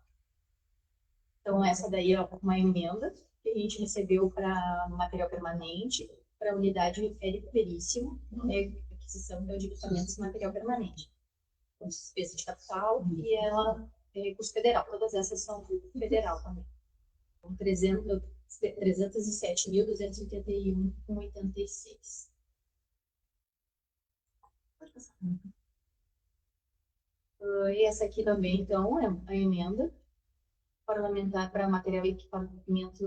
Então essa daí é uma emenda que a gente recebeu para material permanente, para a unidade Veríssimo, né, aquisição de equipamentos e material permanente, com despesa de capital, e ela é recurso federal, todas essas são federal também. Com 307.281,86. Pode passar. E essa aqui também, então, é a emenda parlamentar para material e equipamento e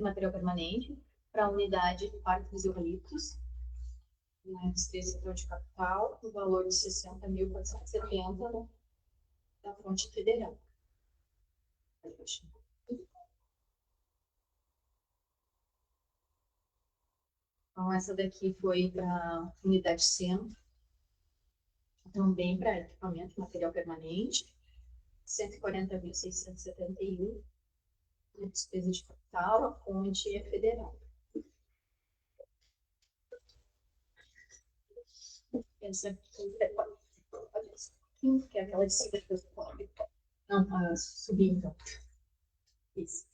material permanente para a unidade Parque dos Eucaliptos, né, despesa de capital, no valor de 60.470, né, da fonte federal. Então, essa daqui foi para a unidade centro, também para equipamento e material permanente, 140.671, despesa de capital, a fonte é federal. Essa aqui que é aquela de cima que eu coloco. Não, subir então. Isso.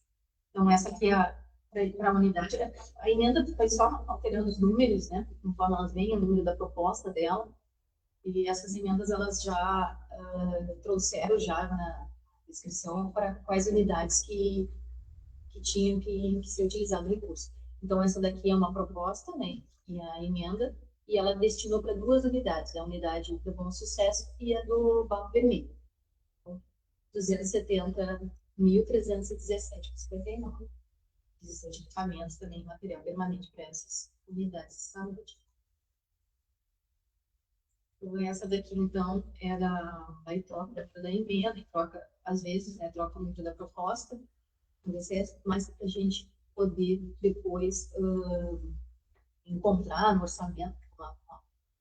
Então, essa aqui é para a unidade. A emenda foi só alterando os números, né? Conforme elas vêm, o número da proposta dela. E essas emendas, elas já trouxeram já na descrição para quais unidades que tinham que ser utilizado o recurso. Então, essa daqui é uma proposta, né? E a emenda, e ela destinou para duas unidades, a unidade do Bom Sucesso e a do Barro Vermelho. Então, 270.317,59. Existem de equipamentos também, material permanente para essas unidades de saúde. Então, essa daqui, então, é da troca da emenda, e troca, às vezes, né, troca muito da proposta, mas a gente poder depois encontrar no orçamento,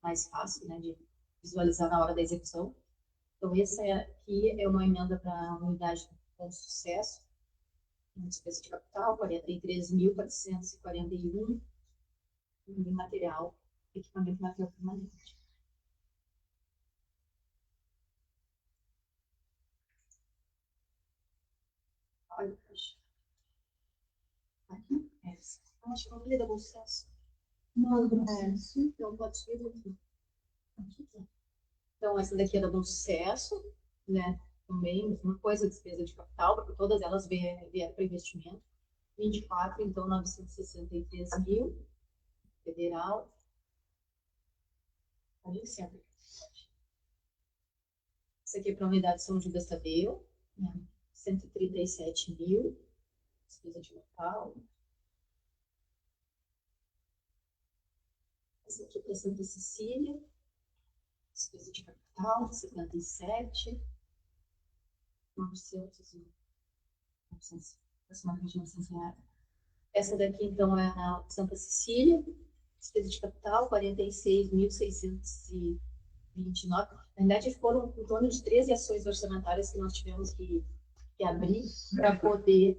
mais fácil, né, de visualizar na hora da execução. Então, essa aqui é uma emenda para a unidade com sucesso, despesa de capital, 43.441, e material, equipamento material permanente. Olha, aqui, essa. Acho que eu falei da Bom Sucesso. Não, do processo. Então, pode subir aqui. Então, essa daqui é da Bom Sucesso, né? Também, mesma coisa, despesa de capital, porque todas elas vieram para investimento. 24, então 963 mil, federal. Isso aqui é para a unidade São Judas Tadeu, né? 137 mil, despesa de local. Essa aqui é para Santa Cecília, despesa de capital, 77, 900 reais. Essa daqui, então, é a Santa Cecília, despesa de capital, 46.629. Na verdade, foram em torno de 13 ações orçamentárias que nós tivemos que abrir para poder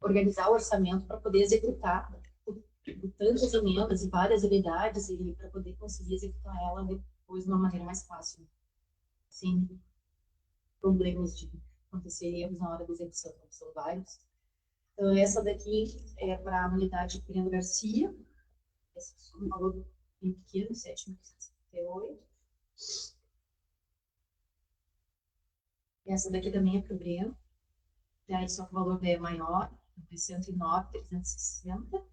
organizar o orçamento, para poder executar tantas emendas e várias unidades, e para poder conseguir executar ela depois de uma maneira mais fácil, sem problemas de acontecer erros na hora da execução, são vários. Então, essa daqui é para a unidade Quirino Garcia, esse é um valor bem pequeno, 7.158. Essa daqui também é para o Breno, daí só que o valor é maior, é 109.360,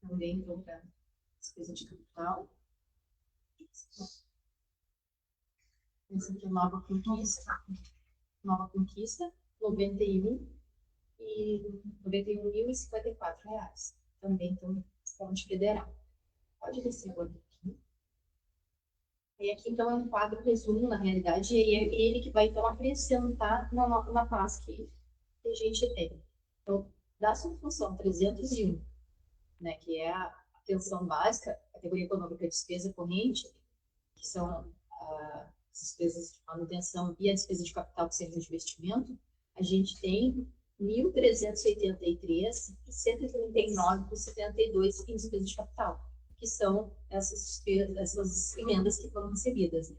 também então para despesa de capital. Essa aqui é Nova Conquista, 91.054 reais. Também então fonte federal. Pode descer agora aqui. E aqui então é um quadro resumo, na realidade, e é ele que vai então acrescentar na classe que a gente tem. Então, da subfunção 301, né, que é a pensão básica, categoria econômica de despesa corrente, que são as despesas de manutenção e a despesa de capital que serve de investimento, a gente tem 1.383 e 139,72 em despesa de capital, que são essas emendas que foram recebidas.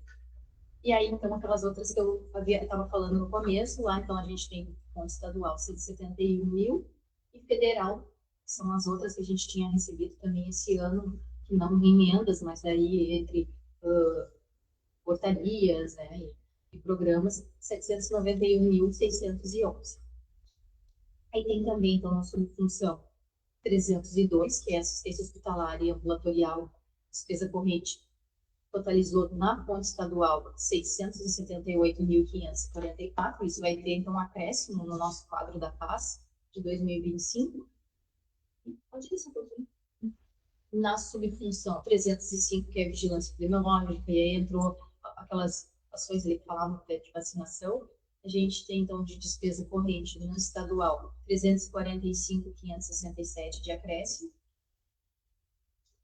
E aí, então, aquelas outras que eu estava falando no começo, lá, então, a gente tem fundo estadual 171 mil e federal, que são as outras que a gente tinha recebido também esse ano, que não em emendas, mas daí entre portarias, né, e programas, 791.611. Aí tem também, então, na subfunção 302, que é assistência hospitalar e ambulatorial, despesa corrente, totalizou na fonte estadual 678.544. Isso vai ter, então, um acréscimo no nosso quadro da paz de 2025. Pode descer um pouquinho. Na subfunção 305, que é vigilância epidemiológica, e aí entrou aquelas ações ali que falavam de vacinação. A gente tem, então, de despesa corrente no estadual 345.567 de acréscimo,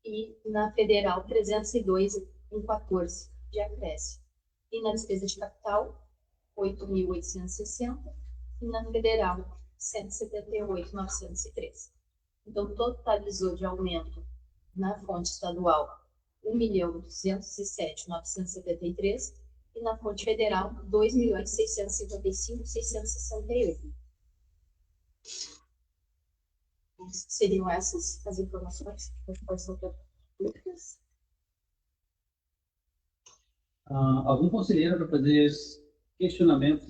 e na federal 302.14 de acréscimo. E na despesa de capital 8.860, e na federal 178.903. Então, totalizou de aumento na fonte estadual 1.207.973, e na fonte federal 2.655.668. Seriam essas as informações que são públicas. Algum conselheiro para fazer questionamentos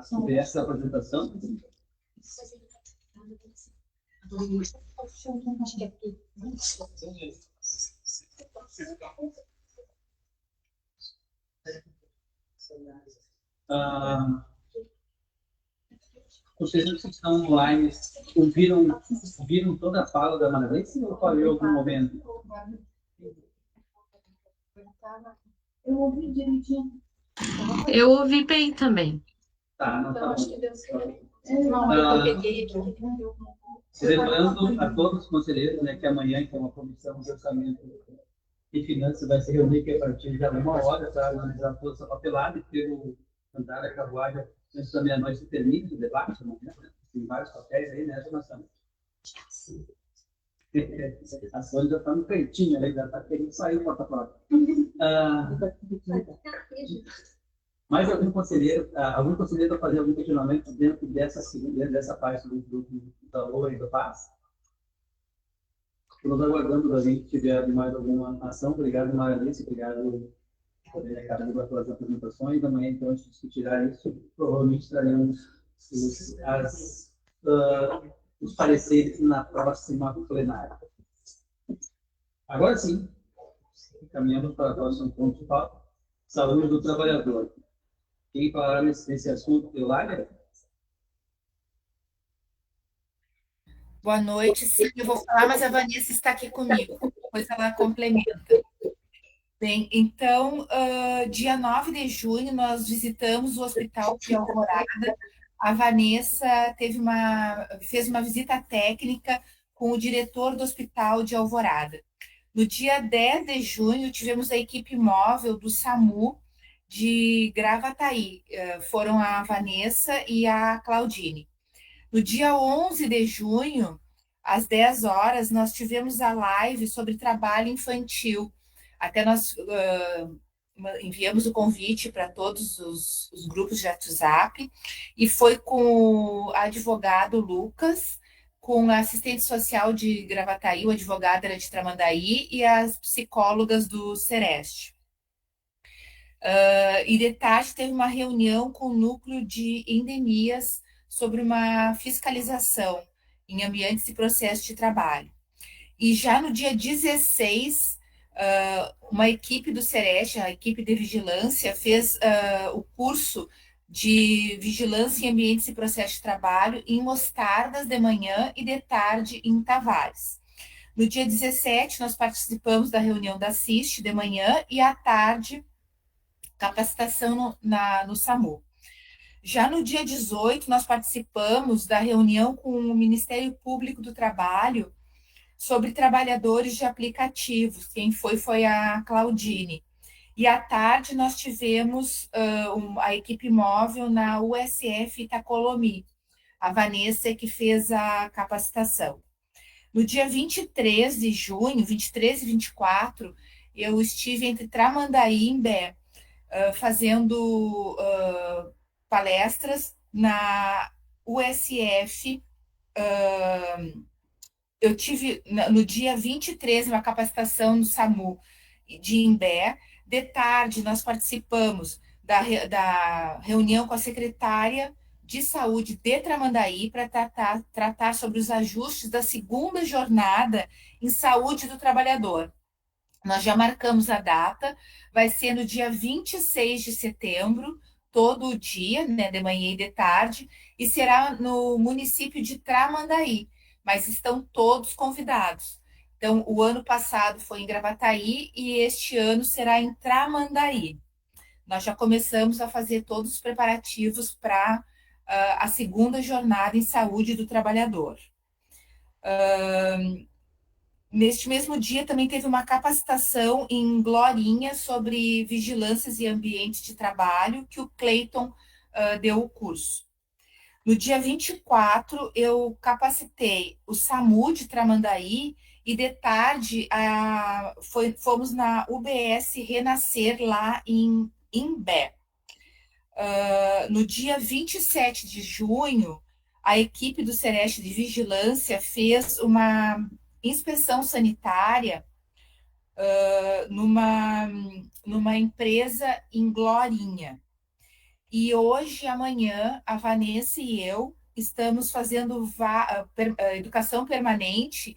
sobre essa apresentação? Acho que aqui. Conselheiros que estão online ouviram toda a fala da Maravência ou falhou em algum momento? Eu ouvi direitinho. Eu ouvi bem também. Tá, não Então, tá acho bom. que deu certo. Eu peguei aqui. Lembrando a todos os conselheiros, né, que amanhã então a Comissão de Orçamento e Finanças vai se reunir aqui a partir de 1h para analisar toda essa papelada e ter o andar da carruagem antes da meia-noite termina o debate amanhã, né? Tem vários papéis aí, né, Jonathan? As coisas já estão no cantinho, né? Já está querendo sair do porta-foto. Mais algum conselheiro para fazer algum questionamento dentro dessa parte da LOA e do PAS? Estamos aguardando da gente tiver mais alguma ação. Obrigado, Maralice. Obrigado, Caramba, pelas apresentações. Amanhã, então, a gente discutirá isso. Provavelmente traremos os pareceres na próxima plenária. Agora sim, caminhamos para o próximo ponto de pauta, saúde do trabalhador. Quem falará nesse assunto, Eulália? Boa noite, sim, eu vou falar, mas a Vanessa está aqui comigo, depois ela complementa. Bem, então, dia 9 de junho, nós visitamos o Hospital de Alvorada. A Vanessa fez uma visita técnica com o diretor do Hospital de Alvorada. No dia 10 de junho, tivemos a equipe móvel do SAMU de Gravataí. Foram a Vanessa e a Claudine. No dia 11 de junho, às 10 horas, nós tivemos a live sobre trabalho infantil. Até nós enviamos o convite para todos os grupos de WhatsApp e foi com o advogado Lucas, com a assistente social de Gravataí, o advogado era de Tramandaí e as psicólogas do Sereste. E de tarde teve uma reunião com o núcleo de endemias sobre uma fiscalização em ambientes e processos de trabalho. E já no dia 16, uma equipe do Sereste, a equipe de vigilância, fez o curso de vigilância em ambientes e processos de trabalho em Mostardas de manhã e de tarde em Tavares. No dia 17, nós participamos da reunião da CIST de manhã e à tarde, capacitação no SAMU. Já no dia 18, nós participamos da reunião com o Ministério Público do Trabalho sobre trabalhadores de aplicativos. Quem foi a Claudine. E à tarde nós tivemos a equipe móvel na USF Itacolomi, a Vanessa que fez a capacitação. No dia 23 de junho, 23 e 24, eu estive entre Tramandaí e Imbé, fazendo palestras na USF. Eu tive, no dia 23, uma capacitação no SAMU de Imbé. De tarde, nós participamos da reunião com a secretária de saúde de Tramandaí para tratar sobre os ajustes da segunda jornada em saúde do trabalhador. Nós já marcamos a data, vai ser no dia 26 de setembro, todo o dia, né, de manhã e de tarde, e será no município de Tramandaí, mas estão todos convidados. Então, o ano passado foi em Gravataí e este ano será em Tramandaí. Nós já começamos a fazer todos os preparativos para a segunda jornada em saúde do trabalhador. Neste mesmo dia, também teve uma capacitação em Glorinha sobre vigilâncias e ambientes de trabalho, que o Cleiton deu o curso. No dia 24, eu capacitei o SAMU de Tramandaí e de tarde fomos na UBS Renascer, lá em Imbé. No dia 27 de junho, a equipe do Sereste de Vigilância fez uma inspeção sanitária numa empresa em Glorinha. E hoje, amanhã, a Vanessa e eu estamos fazendo educação permanente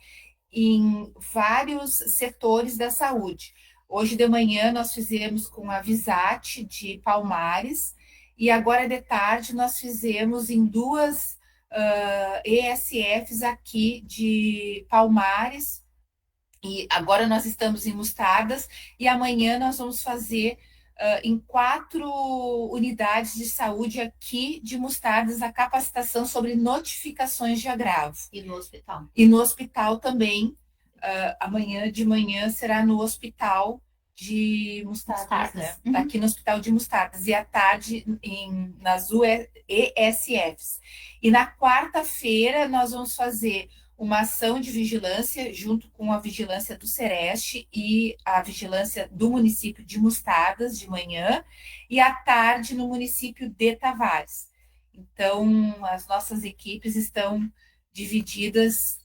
em vários setores da saúde. Hoje de manhã nós fizemos com a Visate de Palmares e agora de tarde nós fizemos em duas ESFs aqui de Palmares e agora nós estamos em Mostardas e amanhã nós vamos fazer em 4 unidades de saúde aqui de Mostardas a capacitação sobre notificações de agravo. E no hospital. E no hospital também, amanhã de manhã será no hospital de Mostardas, né? Uhum. Aqui no hospital de Mostardas, e à tarde nas ESFs. E na quarta-feira nós vamos fazer uma ação de vigilância junto com a vigilância do Sereste e a vigilância do município de Mostardas de manhã e à tarde no município de Tavares. Então, as nossas equipes estão divididas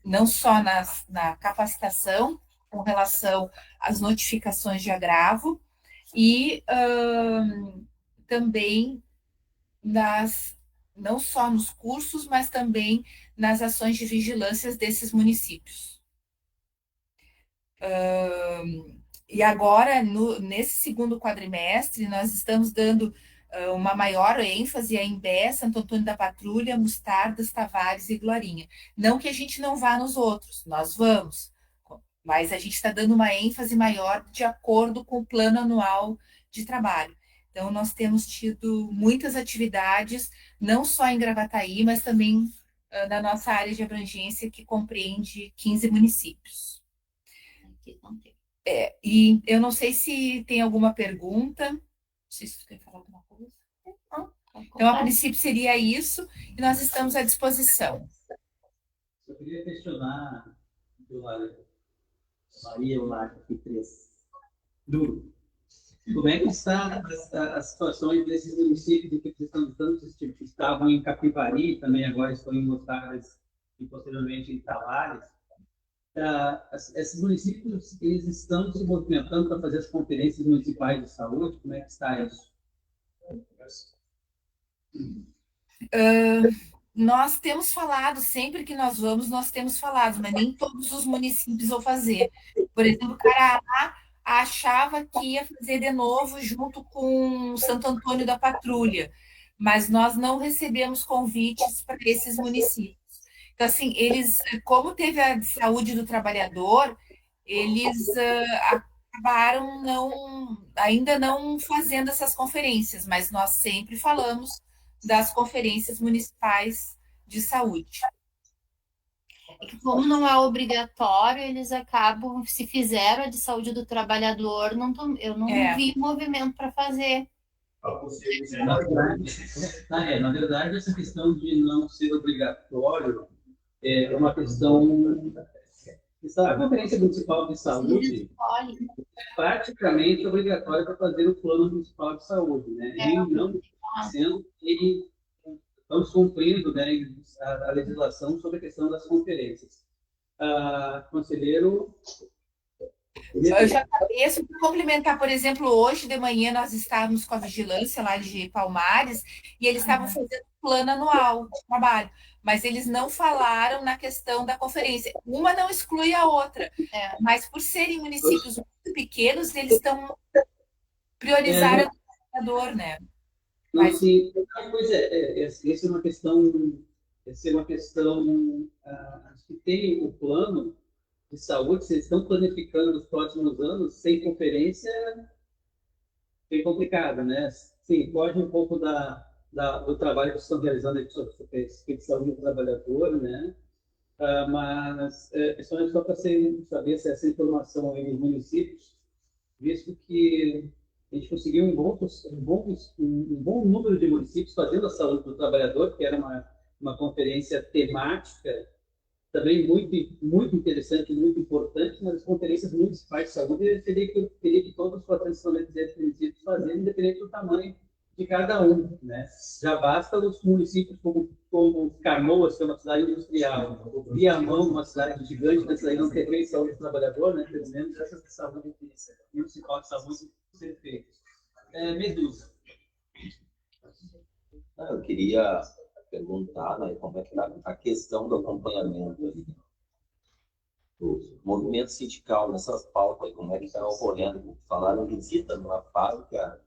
não só na capacitação com relação às notificações de agravo e também não só nos cursos, mas também nas ações de vigilância desses municípios. E agora, nesse segundo quadrimestre, nós estamos dando uma maior ênfase a Imbé, Santo Antônio da Patrulha, Mostardas, Tavares e Glorinha. Não que a gente não vá nos outros, nós vamos, mas a gente está dando uma ênfase maior de acordo com o plano anual de trabalho. Então, nós temos tido muitas atividades, não só em Gravataí, mas também na nossa área de abrangência, que compreende 15 municípios. E eu não sei se tem alguma pergunta. Não sei se tu quer falar alguma coisa. Não. Então, a princípio, seria isso, e nós estamos à disposição. Eu queria questionar, Maria Olac, aqui 3. Como é que está as situações desses municípios que estão tantos tipos, estavam em Capivari, também agora estão em Mostardas e posteriormente em Tavares? Esses municípios, eles estão se movimentando para fazer as conferências municipais de saúde? Como é que está isso? Nós temos falado, sempre que nós vamos, nós temos falado, mas nem todos os municípios vão fazer. Por exemplo, Carará achava que ia fazer de novo junto com Santo Antônio da Patrulha, mas nós não recebemos convites para esses municípios. Então, assim, eles, como teve a saúde do trabalhador, eles acabaram ainda não fazendo essas conferências, mas nós sempre falamos das conferências municipais de saúde. É que como não é obrigatório, eles acabam, se fizeram a de saúde do trabalhador, eu não vi movimento para fazer. Na verdade, essa questão de não ser obrigatório é uma questão... A Conferência Municipal de Saúde é praticamente obrigatória para fazer o Plano Municipal de Saúde, né? E não sendo que estamos cumprindo, né, a legislação sobre a questão das conferências. Conselheiro... Eu já cabeço para complementar, por exemplo, hoje de manhã nós estávamos com a vigilância lá de Palmares e eles estavam fazendo plano anual de trabalho, mas eles não falaram na questão da conferência. Uma não exclui a outra, mas por serem municípios muito pequenos, eles estão priorizando o trabalhador, né? Mas sim, essa é uma questão, acho que tem o plano de saúde, vocês estão planificando os próximos anos sem conferência, bem complicado, né? Sim, foge um pouco do trabalho que estão realizando aqui sobre a saúde do trabalhador, né? Mas só para saber se essa informação aí nos municípios, visto que a gente conseguiu um bom número de municípios fazendo a saúde do trabalhador, que era uma conferência temática, também muito interessante, muito importante, mas as conferências municipais de saúde teria que todos os 497 municípios fazerem, independente do tamanho de cada um, né? Já basta os municípios como Canoas, que é uma cidade industrial, Viamão, uma cidade gigante, mas aí não tem saúde do trabalhador, né? Pelo menos essa saúde municipal de saúde ser feita. Medusa. Eu queria perguntar, né, como é que está a questão do acompanhamento do movimento sindical nessas pautas, como é que está ocorrendo. Falaram de visita numa fábrica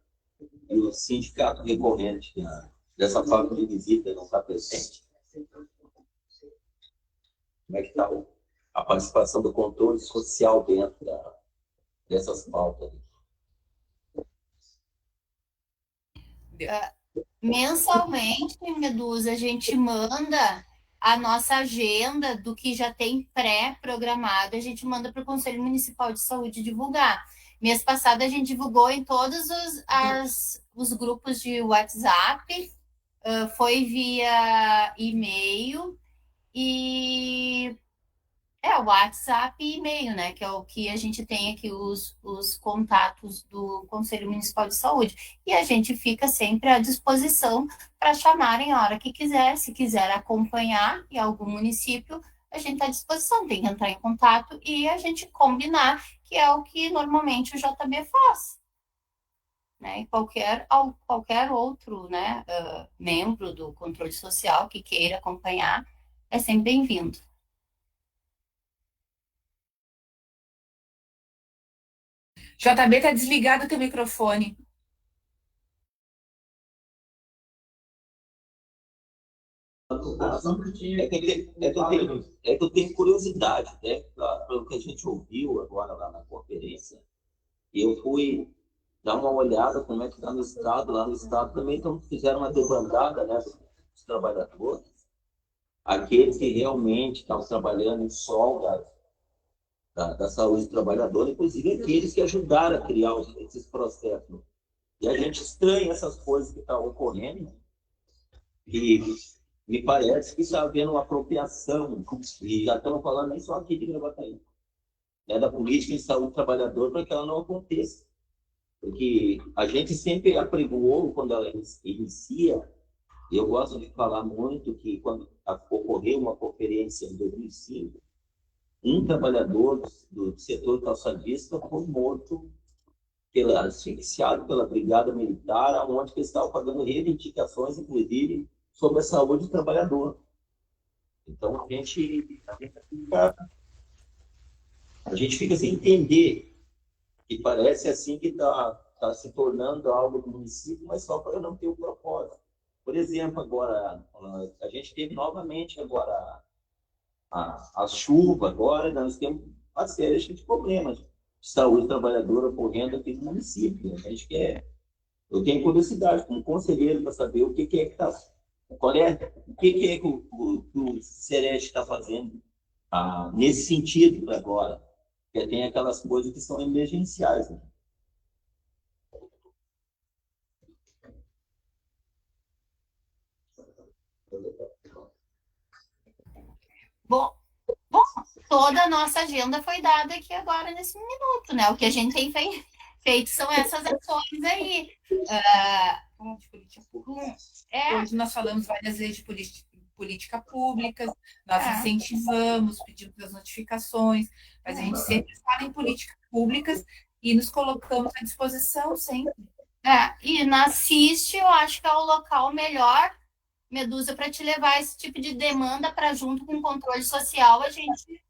e o sindicato recorrente dessa fábrica de visita não está presente. Como é que está a participação do controle social dentro dessas pautas? Mensalmente, Medusa, a gente manda a nossa agenda do que já tem pré-programado, a gente manda para o Conselho Municipal de Saúde divulgar. Mês passado, a gente divulgou em todos os grupos de WhatsApp, foi via e-mail e... WhatsApp e e-mail, né? Que é o que a gente tem aqui, os contatos do Conselho Municipal de Saúde. E a gente fica sempre à disposição para chamarem a hora que quiser. Se quiser acompanhar em algum município, a gente está à disposição. Tem que entrar em contato e a gente combinar, que é o que normalmente o JB faz. né? E qualquer outro, né, membro do controle social que queira acompanhar é sempre bem-vindo. JB, está desligado o teu microfone. É que eu tenho curiosidade, né? Pelo que a gente ouviu agora lá na conferência, eu fui dar uma olhada como é que está no estado. Lá no estado também então, fizeram uma debandada, né, dos trabalhadores, aqueles que realmente estavam trabalhando em sol da saúde do trabalhador, inclusive aqueles que ajudaram a criar esses processos. E a gente estranha essas coisas que estão ocorrendo, e me parece que está havendo uma apropriação, e já estamos falando nem só aqui de Gravataí, né, da política em saúde do trabalhador, para que ela não aconteça. Porque a gente sempre apregoou, quando ela inicia, e eu gosto de falar muito que quando ocorreu uma conferência em 2005, um trabalhador do setor calçadista foi morto, asfixiado pela brigada militar, onde eles estavam fazendo reivindicações, inclusive, sobre a saúde do trabalhador. Então, a gente fica sem entender, que parece assim que está se tornando algo do município, mas só para não ter o propósito. Por exemplo, agora, a gente teve novamente agora a chuva, agora nós temos uma série de problemas de saúde trabalhadora ocorrendo aqui no município. Eu tenho curiosidade, como conselheiro, para saber o que é que está... o que é que o Sereste está fazendo nesse sentido agora? Porque tem aquelas coisas que são emergenciais, né? Bom, toda a nossa agenda foi dada aqui agora nesse minuto, né? O que a gente tem feito são essas ações aí. Hoje nós falamos várias vezes de política pública, nós incentivamos, pedimos as notificações, mas a gente sempre fala em políticas públicas e nos colocamos à disposição sempre. E na CIST, eu acho que é o local melhor, Medusa, para te levar esse tipo de demanda para junto com o controle social, a gente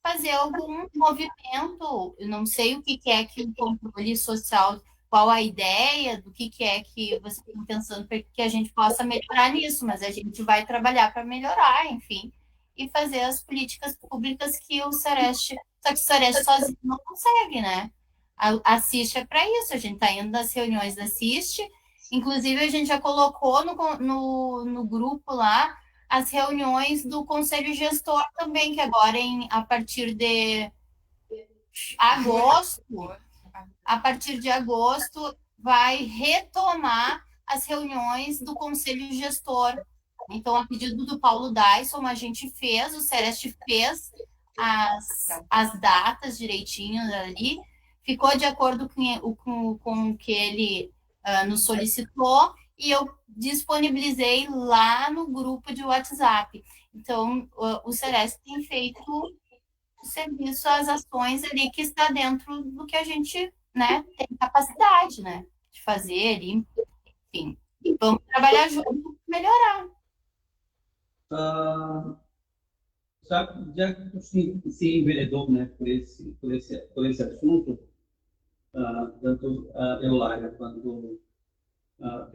fazer algum movimento. Eu não sei o que é que o controle social, qual a ideia, do que é que você está pensando para que a gente possa melhorar nisso, mas a gente vai trabalhar para melhorar, enfim, e fazer as políticas públicas que o Sereste, só que o Sereste sozinho não consegue, né? A CIST é para isso, a gente está indo nas reuniões da CIST, inclusive a gente já colocou no grupo lá as reuniões do Conselho Gestor também, que agora a partir de agosto, vai retomar as reuniões do Conselho Gestor. Então, a pedido do Paulo Dyson, a gente fez, o Sereste fez as datas direitinho ali, ficou de acordo com o que ele nos solicitou, e eu disponibilizei lá no grupo de WhatsApp. Então, o Sereste tem feito o serviço, as ações ali que está dentro do que a gente, né, tem capacidade, né, de fazer ali, enfim. Vamos trabalhar junto para melhorar. Já que se enveredou, né, por esse assunto, tanto a Eulália quanto a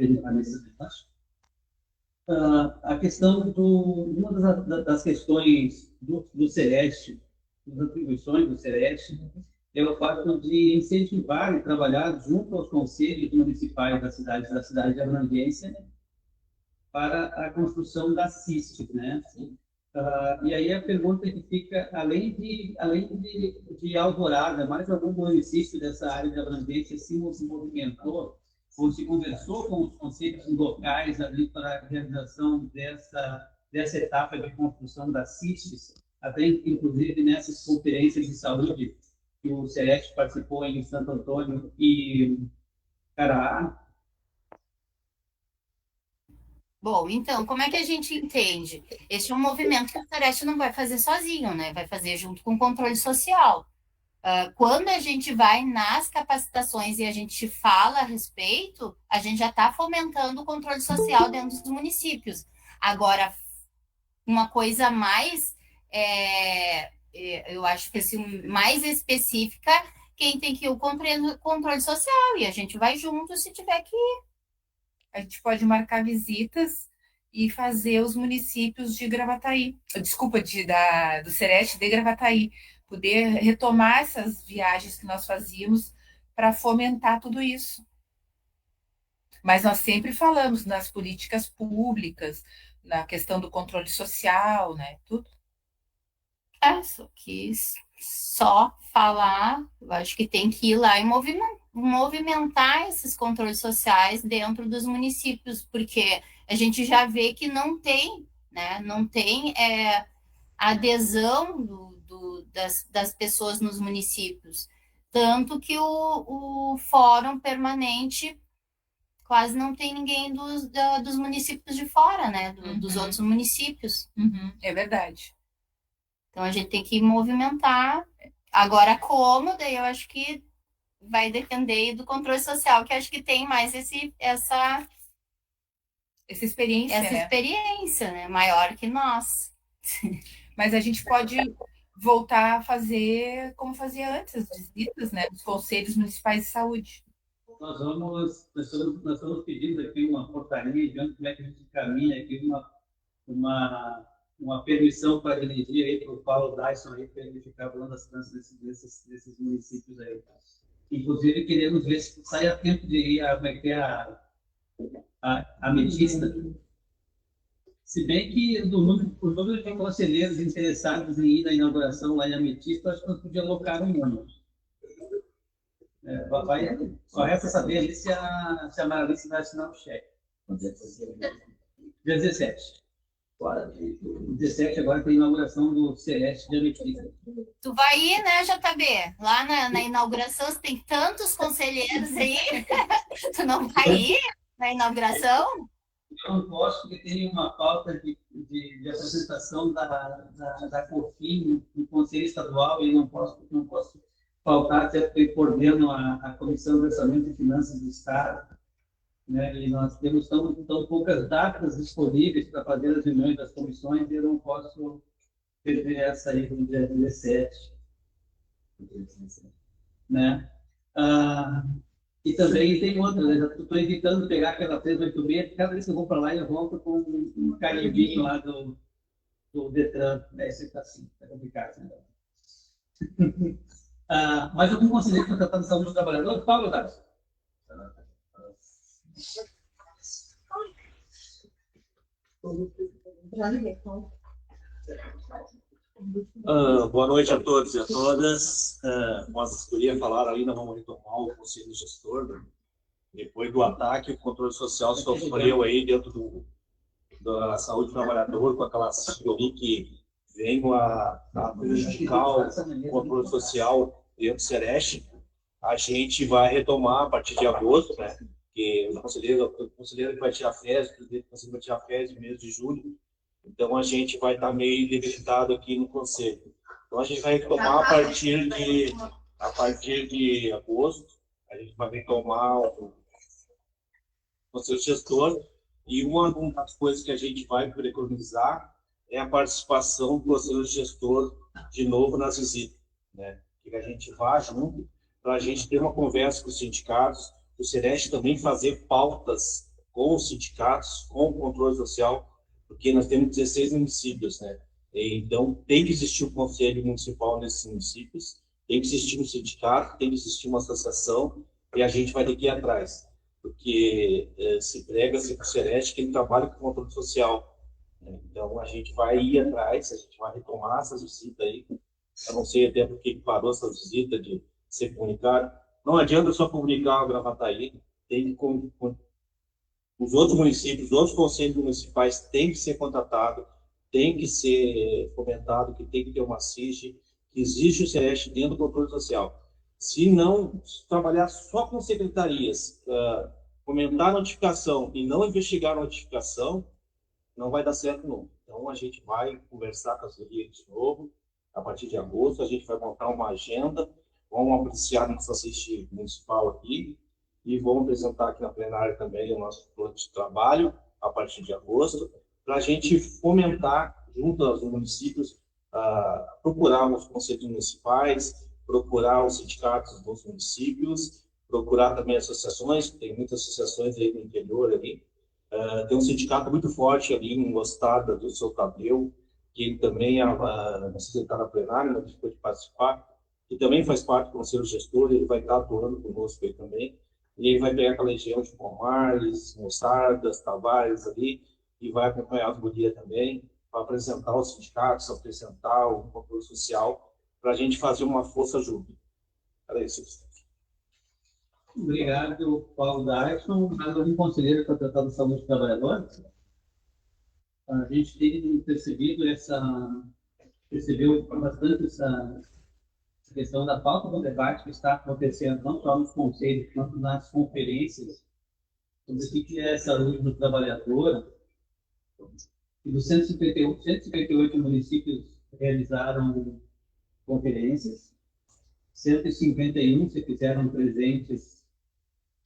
a questão uma das questões do Sereste, das atribuições do Sereste, é o fato de incentivar e trabalhar junto aos conselhos municipais da cidade de abrangência, né, para a construção da CIST, né? E aí a pergunta que fica, além de Alvorada, mais algum município dessa área de abrangência se movimentou ou se conversou com os conselhos locais ali para a realização dessa etapa de construção da CIST, até inclusive nessas conferências de saúde que o Sereste participou em Santo Antônio e Caraá? Bom, então, como é que a gente entende? Este é um movimento que o Sereste não vai fazer sozinho, né? Vai fazer junto com o controle social. Quando a gente vai nas capacitações e a gente fala a respeito, a gente já está fomentando o controle social dentro dos municípios. Agora, uma coisa mais, eu acho que assim, mais específica, quem tem que ir o controle social, e a gente vai junto se tiver que ir. A gente pode marcar visitas e fazer os municípios de Gravataí, desculpa, do Sereste de Gravataí, poder retomar essas viagens que nós fazíamos para fomentar tudo isso. Mas nós sempre falamos nas políticas públicas, na questão do controle social, né? Tudo. Só que só falar, eu acho que tem que ir lá e movimentar esses controles sociais dentro dos municípios, porque a gente já vê que não tem, né? Não tem adesão das pessoas nos municípios. Tanto que o fórum permanente quase não tem ninguém dos municípios de fora, né? Dos outros municípios. É verdade. Então a gente tem que movimentar. Agora, como? Daí eu acho que vai depender do controle social, que acho que tem mais essa experiência, né? Maior que nós. Mas a gente pode voltar a fazer como fazia antes, as visitas, né? Dos conselhos municipais de saúde. Nós estamos pedindo aqui uma portaria, vendo como é que a gente caminha aqui uma permissão para dirigir aí para o Paulo Dyson aí, para ele ficar falando das trânsito desses municípios aí. Inclusive, queremos ver se sai a tempo de ir a Ametista. Se bem que o número de conselheiros interessados em ir na inauguração lá em Ametista, acho que nós podíamos alocar um número. Só resta saber ali se a Maralice vai assinar o cheque. Dia 17. O 17 agora tem a inauguração do Celeste de Ametista. Tu vai ir, né, JB? Lá na inauguração, você tem tantos conselheiros aí. Tu não vai ir na inauguração? Eu não posso, porque tem uma pauta de apresentação da COFIN no Conselho Estadual e não posso faltar, até porque coordeno a Comissão de Orçamento e Finanças do Estado, né? E nós temos tão poucas datas disponíveis para fazer as reuniões das comissões e eu não posso perder essa aí no dia 17. Né? E também tem outra, né? Estou evitando pegar aquela 386, cada vez que eu vou para lá eu volto com um carimbinho lá do Detran, né? Isso está assim, está complicado. Né? Mas algum conselheiro para tratar da saúde do trabalhador? Paulo, Dário. Boa noite a todos e a todas. Como a assessoria falaram ali, nós vamos retomar o conselho gestor. Né? Depois do ataque, o controle social sofreu aí dentro da saúde do trabalhador, com aquela ali que vem a prejudicar o controle social dentro do Sereste. A gente vai retomar a partir de agosto, né? Porque o conselheiro vai tirar férias, o presidente do conselho vai tirar férias no mês de julho. Então, a gente vai estar meio debilitado aqui no conselho. Então, a gente vai retomar a partir de agosto, a gente vai retomar o conselho gestor, e uma das coisas que a gente vai preconizar é a participação do conselho gestor de novo nas visitas, né? Que a gente vá junto, para a gente ter uma conversa com os sindicatos, o Sereste também fazer pautas com os sindicatos, com o controle social, porque nós temos 16 municípios, né? Então, tem que existir um conselho municipal nesses municípios, tem que existir um sindicato, tem que existir uma associação, e a gente vai ter que ir atrás, porque se prega-se para o Sereste que ele trabalha com o controle social, né? Então, a gente vai ir atrás, a gente vai retomar essas visitas aí. Eu não sei até por que parou essa visita de ser comunicado. Não adianta só comunicar o Gravataí, tem que os outros municípios, os outros conselhos municipais têm que ser contratados, tem que ser fomentado, que tem que ter uma SIG, que existe o Sereste dentro do controle social. Se não trabalhar só com secretarias, fomentar a notificação e não investigar a notificação, não vai dar certo não. Então a gente vai conversar com a assessoria de novo, a partir de agosto, a gente vai montar uma agenda vão apreciar nossa assistência municipal aqui e vão apresentar aqui na plenária também o nosso plano de trabalho a partir de agosto, para a gente fomentar, junto aos municípios, procurar os conselhos municipais, procurar os sindicatos dos municípios, procurar também associações, tem muitas associações aí no interior ali. Tem um sindicato muito forte ali em Mostarda, do seu Tadeu, que ele também, não sei se ele está na plenária, mas depois de participar, que também faz parte do conselho gestor, ele vai estar atuando conosco aí também, e ele vai pegar aquela região de Pomares, Mostardas, Tavares ali, e vai acompanhar as gurias também, para apresentar os sindicatos, apresentar o controle social, para a gente fazer uma força junto. Era isso. Obrigado, Paulo Dyson. Mais algum conselheiro para tratar da saúde dos trabalhadores? A gente tem percebeu bastante essa questão da falta do debate que está acontecendo, não só nos conselhos, quanto nas conferências, sobre o que é a saúde do trabalhador. E dos 158 municípios realizaram conferências, 151 se fizeram presentes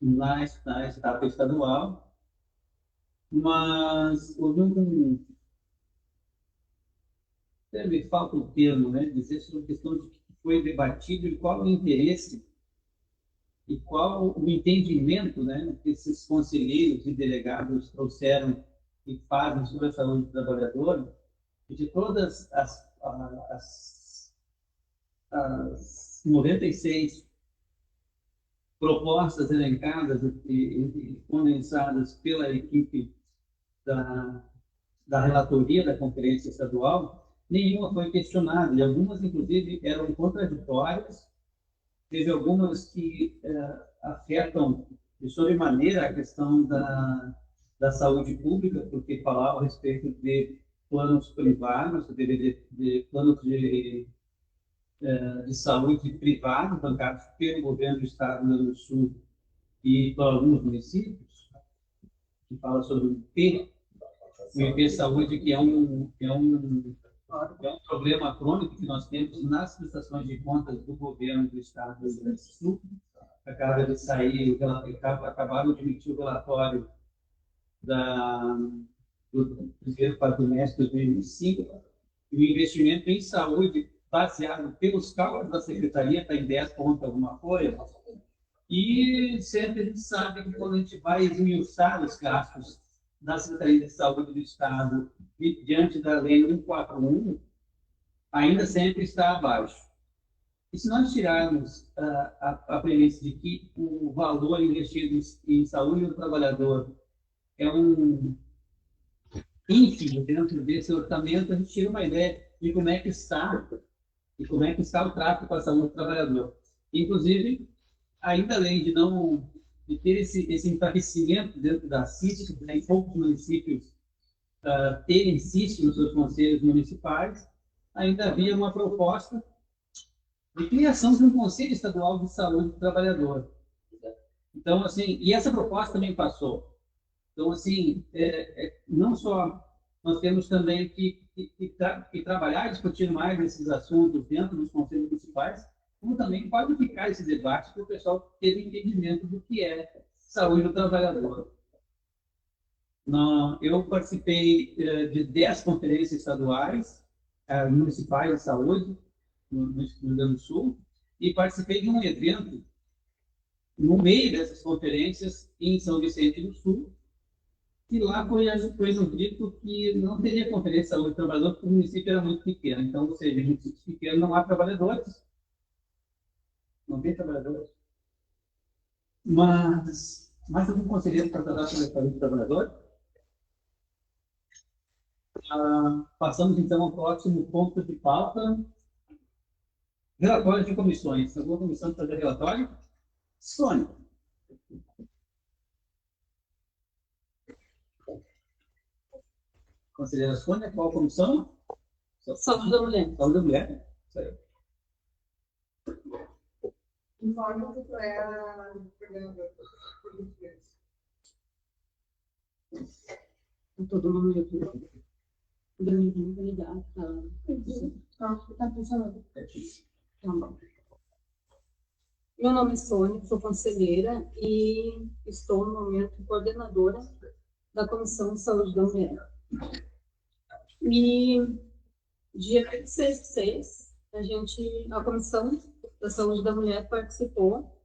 na etapa estadual, mas houve me falta o termo, né, dizer sobre a questão de que foi debatido e qual o interesse e qual o entendimento, né, que esses conselheiros e delegados trouxeram e fazem sobre a saúde do trabalhador, e de todas as 96 propostas elencadas e condensadas pela equipe da relatoria da Conferência Estadual, nenhuma foi questionada, e algumas, inclusive, eram contraditórias. Teve algumas que afetam de sobremaneira a questão da saúde pública, porque falava a respeito de planos privados, de planos de saúde privados, bancados pelo governo do Estado do Rio Grande do Sul e por alguns municípios, que fala sobre o IP Saúde, que é um problema crônico que nós temos nas prestações de contas do governo do Estado do Rio Grande do Sul. Acaba de sair, acabaram de emitir o relatório do primeiro quadrimestre de 2025, e o investimento em saúde, baseado pelos cálculos da Secretaria, está em 10 pontos alguma coisa, e sempre a gente sabe que quando a gente vai esmiuçar os gastos da Secretaria de Saúde do Estado e diante da Lei 141, ainda sempre está abaixo. E se nós tirarmos a premissa de que o valor investido em saúde do trabalhador é um ínfimo dentro desse orçamento, a gente tira uma ideia de como é que está o trato com a saúde do trabalhador. Inclusive, ainda além de ter esse enfraquecimento dentro da CISC, né, em poucos municípios terem CISC nos seus conselhos municipais, ainda havia uma proposta de criação de um Conselho Estadual de Saúde do Trabalhador. Então, assim, e essa proposta também passou. Então, assim, não só nós temos também que trabalhar e discutir mais esses assuntos dentro dos conselhos municipais, como também qualificar esse debate para o pessoal ter entendimento do que é saúde do trabalhador. Eu participei de 10 conferências estaduais, municipais de saúde, no Rio Grande do Sul, e participei de um evento no meio dessas conferências em São Vicente do Sul, e lá foi no dito que não teria conferência de saúde do trabalhador porque o município era muito pequeno. Então, ou seja, em municípios pequenos não há trabalhadores. Não tem trabalhadores. Mas, mais algum conselheiro para tratar sobre a saúde do trabalhador? Passamos, então, ao próximo ponto de pauta. Relatório de comissões. Alguma comissão para fazer relatório? Sônia. Conselheira Sônia, qual comissão? Saúde da mulher. Saúde da mulher. Isso aí. Informa que tu é a coordenadora. Todo mundo aqui. O Bruno não vai ligar. Tá funcionando. Tá bom. Meu nome é Sônia, sou conselheira e estou no momento coordenadora da Comissão de Saúde da Mulher. E dia 26/6, a Comissão da Saúde da Mulher participou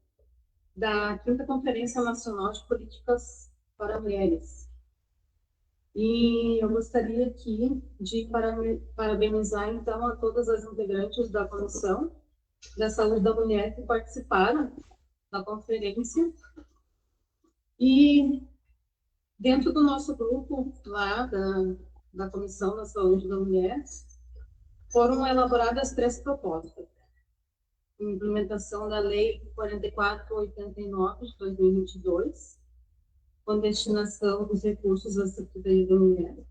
da 5ª Conferência Nacional de Políticas para Mulheres. E eu gostaria aqui de parabenizar, então, a todas as integrantes da Comissão da Saúde da Mulher que participaram da conferência. E dentro do nosso grupo lá da Comissão da Saúde da Mulher, foram elaboradas 3 propostas. Implementação da Lei 4489 de 2022, com destinação dos recursos da Secretaria da Mulher.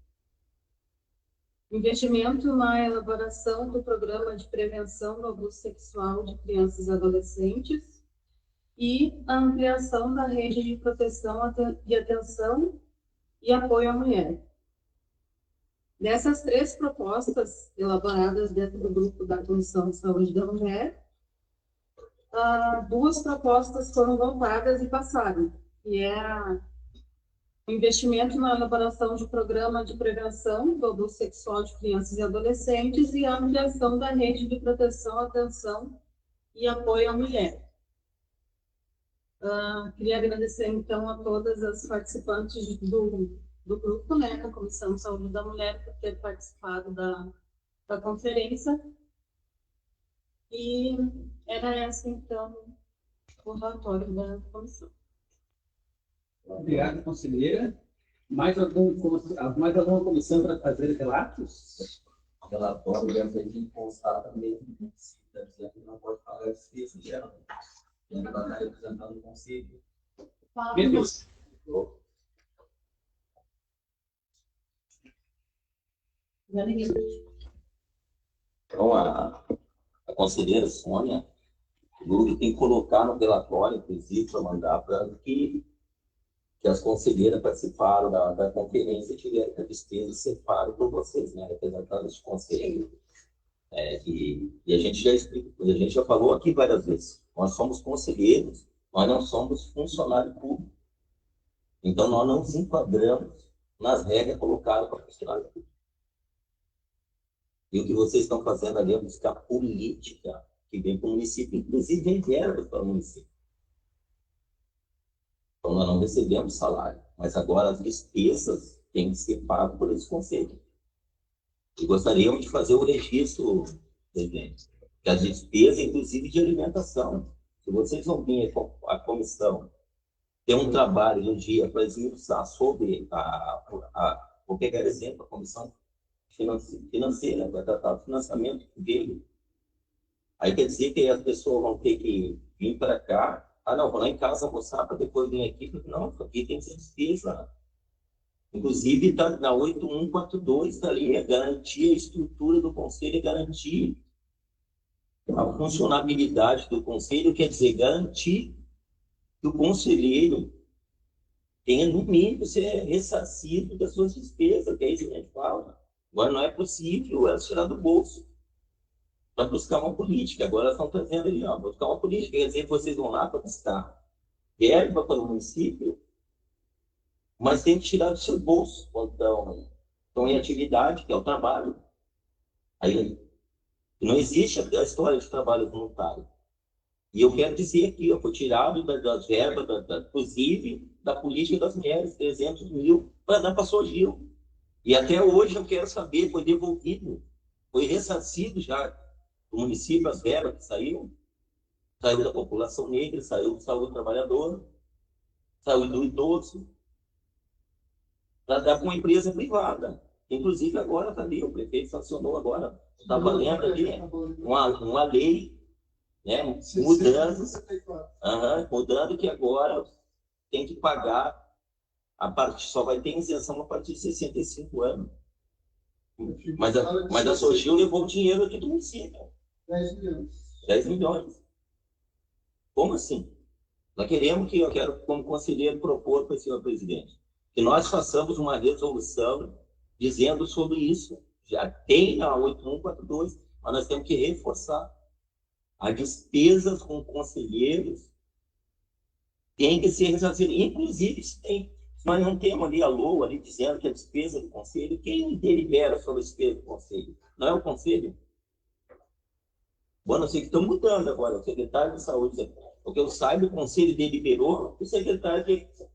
Investimento na elaboração do Programa de Prevenção do Abuso Sexual de Crianças e Adolescentes e a ampliação da rede de proteção e atenção e apoio à mulher. Dessas 3 propostas elaboradas dentro do grupo da Comissão de Saúde da Mulher, 2 propostas foram votadas e passaram, que é o investimento na elaboração de programa de prevenção do abuso sexual de crianças e adolescentes e a ampliação da rede de proteção, atenção e apoio à mulher. Queria agradecer, então, a todas as participantes do grupo, né, da Comissão de Saúde da Mulher, por ter participado da conferência. E era esse, então, o relatório da comissão. Obrigado, conselheira. Mais alguma comissão para fazer relatos? O relatório deve ter constata mesmo que dizendo que não pode pagar despesa geral. Ele vai estar representando o conselho. Então, a conselheira Sônia, o grupo tem que colocar no relatório, inclusive, para mandar para que as conselheiras participaram da conferência e tiveram que a despesa ser paga por vocês, né, representantes de conselho. E a gente já explicou, a gente já falou aqui várias vezes, nós somos conselheiros, nós não somos funcionários públicos. Então, nós não nos enquadramos nas regras colocadas para funcionário público. E o que vocês estão fazendo ali é buscar política que vem para o município, inclusive vem verba para o município. Então, nós não recebemos salário, mas agora as despesas têm que ser pagas por esse conselho. E gostaríamos de fazer o registro, presidente, que as despesas, inclusive de alimentação. Se vocês vão vir a comissão ter um trabalho no dia para esmiuçar sobre vou pegar exemplo, a comissão financeira, vai tratar do financiamento dele. Aí quer dizer que as pessoas vão ter que vir para cá. Não, vou lá em casa almoçar para depois vir aqui. Não, aqui tem que ser despesa. Inclusive, está na 8142, está ali, é garantir a estrutura do conselho, é garantir a funcionabilidade do conselho, quer dizer, garantir que o conselheiro tenha, no mínimo, ser ressarcido das suas despesas, que é isso que a gente fala. Agora, não é possível elas tirar do bolso para buscar uma política. Agora, elas estão trazendo ali, buscar uma política. Quer dizer, que vocês vão lá para buscar verba para o município, mas tem que tirar do seu bolso quando estão em atividade, que é o trabalho. Aí, não existe a história de trabalho voluntário. E eu quero dizer aqui, foi tirado das verbas, inclusive, da política das mulheres, 300 mil, para dar para a Sogil. E até hoje eu quero saber, foi devolvido, foi ressarcido já do município as verbas que saiu da população negra, saiu do saúde do trabalhador, saiu do idoso, para dar com uma empresa privada. Inclusive agora está ali, o prefeito sancionou agora, está valendo ali uma lei, né, mudando que agora tem que pagar, só vai ter isenção a partir de 65 anos. Mas a Sogil levou o dinheiro aqui do município. 10 milhões. Como assim? Nós queremos eu quero, como conselheiro, propor para o senhor presidente, que nós façamos uma resolução dizendo sobre isso. Já tem a 8142, mas nós temos que reforçar. As despesas com conselheiros têm que ser ressarcidas. Inclusive, se tem, nós não temos ali a LOA ali dizendo que a despesa do conselho, quem delibera sobre a despesa do conselho? Não é o conselho? Bom, não sei que estão mudando agora, o secretário de saúde, porque eu saiba, o conselho deliberou, o secretário tem que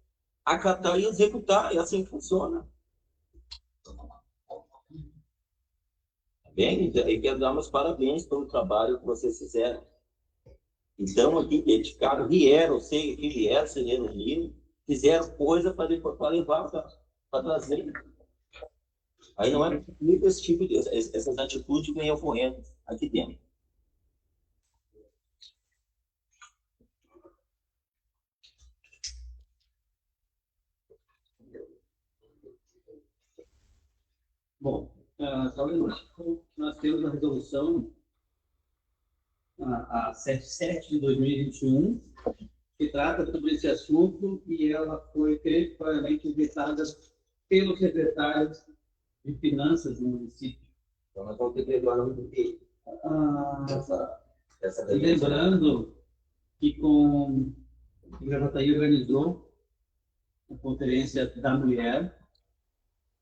acatar e executar, é assim que funciona. Bem, eu quero dar meus parabéns pelo trabalho que vocês fizeram. Então, aqui, dedicaram, vieram, sei que vieram, se reuniram, fizeram coisa para levar, para trazer. Aí não é possível esse tipo de, essas atitudes que vêm ocorrendo aqui dentro. Bom, só lembrando, nós temos a resolução a 77 de 2021, que trata sobre esse assunto, e ela foi claramente vetada pelo secretário de Finanças do município. Então, nós vamos ter que levar no quê? Lembrando que o Gravataí organizou a Conferência da Mulher,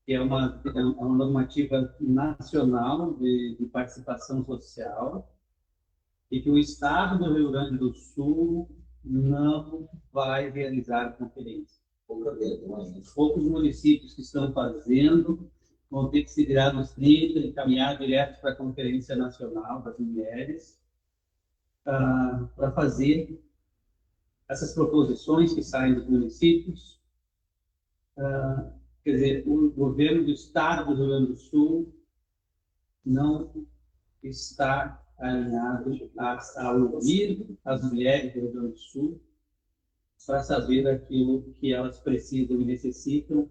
que é uma normativa nacional de participação social, e que o Estado do Rio Grande do Sul não vai realizar a conferência. Poucos municípios que estão fazendo vão ter que se virar nos 30 e caminhar direto para a Conferência Nacional das Mulheres para fazer essas proposições que saem dos municípios. Quer dizer, o governo do Estado do Rio Grande do Sul não está alinhado a ouvir as mulheres do Rio Grande do Sul para saber aquilo que elas precisam e necessitam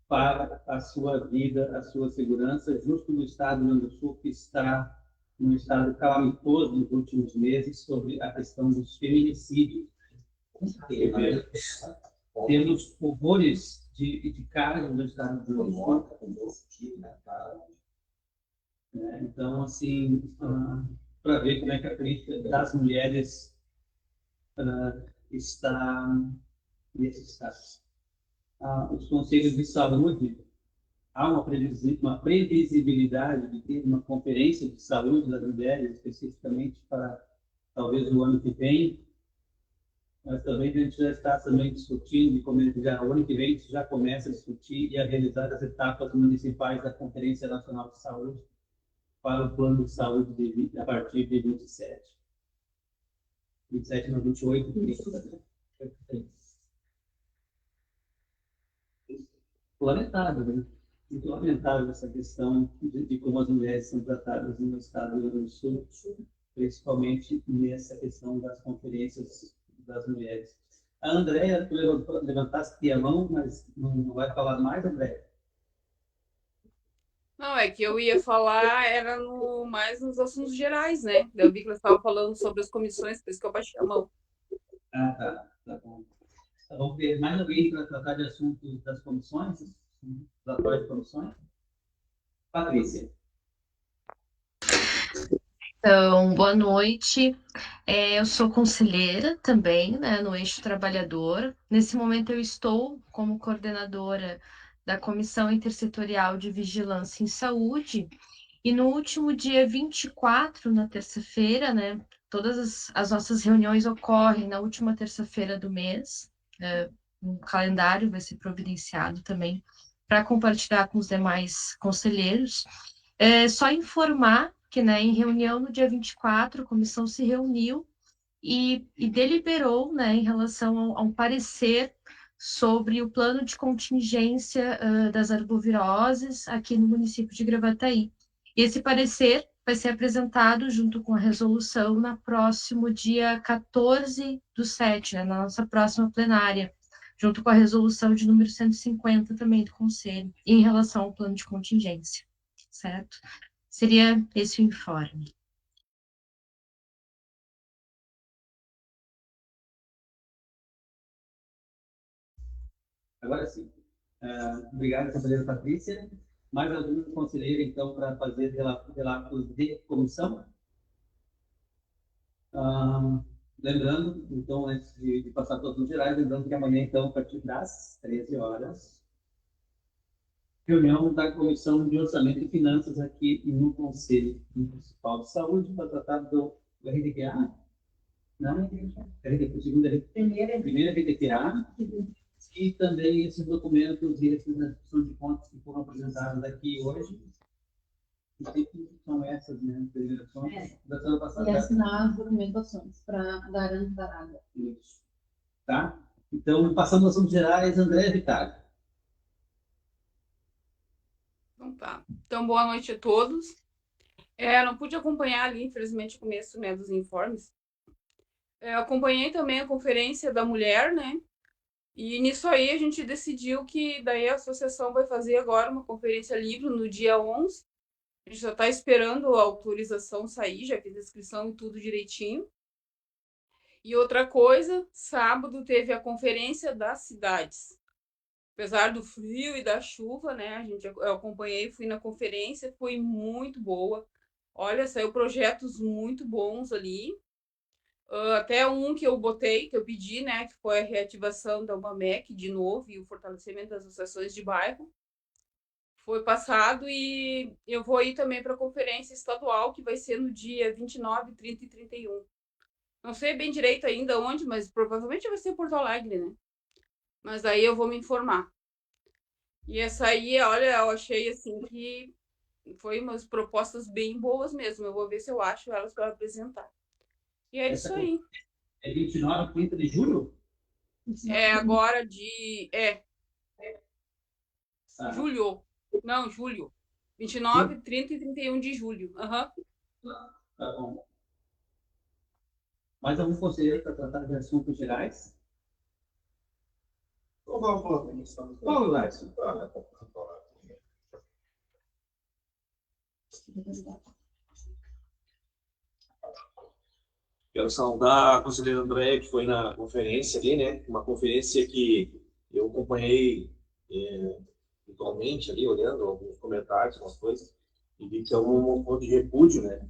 para a sua vida, a sua segurança, justo no Estado do Rio Grande do Sul, que está num estado calamitoso nos últimos meses sobre a questão dos feminicídios. Temos horrores de casos no Estado do Rio Grande do Sul. Então, assim, para ver como é que a política das mulheres está nesse estado. Os conselhos de saúde, há uma previsibilidade de ter uma conferência de saúde das mulheres, especificamente para talvez o ano que vem, mas também a gente já está também discutindo, e como já o ano que vem a gente já começa a discutir e a realizar as etapas municipais da Conferência Nacional de Saúde para o plano de saúde a partir de 27 não, 28, 30. Lamentável, né? Muito lamentável essa questão de como as mulheres são tratadas no estado do Rio Grande do Sul, principalmente nessa questão das conferências das mulheres. A Andréia, tu levantaste a mão, mas não vai falar mais, Andréia? Não, é que eu ia falar, era mais nos assuntos gerais, né? Eu vi que você estava falando sobre as comissões, por isso que eu baixei a mão. Tá bom. Então, vamos ver mais alguém para tratar de assuntos das comissões, dos atuais de comissões? Patrícia. Então, boa noite. Eu sou conselheira também, né, no Eixo Trabalhador. Nesse momento eu estou como coordenadora da Comissão Intersetorial de Vigilância em Saúde. E no último dia 24, na terça-feira, né, todas as nossas reuniões ocorrem na última terça-feira do mês. Um calendário vai ser providenciado também para compartilhar com os demais conselheiros. Só informar que, né, em reunião no dia 24, a comissão se reuniu e deliberou, né, em relação a um parecer sobre o plano de contingência das arboviroses aqui no município de Gravataí. E esse parecer vai ser apresentado junto com a resolução no próximo dia 14/7, né, na nossa próxima plenária, junto com a resolução de número 150 também do Conselho, em relação ao plano de contingência, certo? Seria esse o informe. Agora sim. Obrigado, conselheira Patrícia. Mais algum conselheiro, então, para fazer relatos de comissão? Lembrando, então, antes de passar todos os gerais, lembrando que amanhã, então, a partir das 13 horas, reunião da Comissão de Orçamento e Finanças aqui no Conselho Municipal de Saúde para tratar do RDQA. Não, RDQA, segunda RDQA, primeira RDQA, e também esses documentos e essas restrições de contas que foram apresentados aqui hoje. São essas, né, deliberações da semana passada. E assinar as documentações para dar água. Isso. Tá? Então, passando aos assuntos gerais, André Vitale. Então tá. Então, boa noite a todos. Não pude acompanhar ali, infelizmente, o começo, né, dos informes. Acompanhei também a conferência da mulher, né? E nisso aí a gente decidiu que daí a associação vai fazer agora uma conferência livre no dia 11. A gente já está esperando a autorização sair, já fiz a inscrição e tudo direitinho. E outra coisa, sábado teve a conferência das cidades. Apesar do frio e da chuva, né? Eu acompanhei, fui na conferência, foi muito boa. Olha, saiu projetos muito bons ali. Até um que eu botei, que eu pedi, né? Que foi a reativação da UBAMEC de novo e o fortalecimento das associações de bairro. Foi passado e eu vou ir também para a conferência estadual, que vai ser no dia 29, 30 e 31. Não sei bem direito ainda onde, mas provavelmente vai ser Porto Alegre, né? Mas aí eu vou me informar. E essa aí, olha, eu achei assim que foi umas propostas bem boas mesmo. Eu vou ver se eu acho elas para apresentar. E é isso aí. É 29, 30 de julho? Agora de... Julho. Não, julho. 29, 30 e 31 de julho. Tá bom. Mais algum conselheiro para tratar de assuntos gerais? Vamos falar com isso. Vamos lá, isso. Quero saudar a conselheira André, que foi na conferência ali, né? Uma conferência que eu acompanhei virtualmente ali, olhando alguns comentários, algumas coisas, e vi que é um ponto de repúdio, né?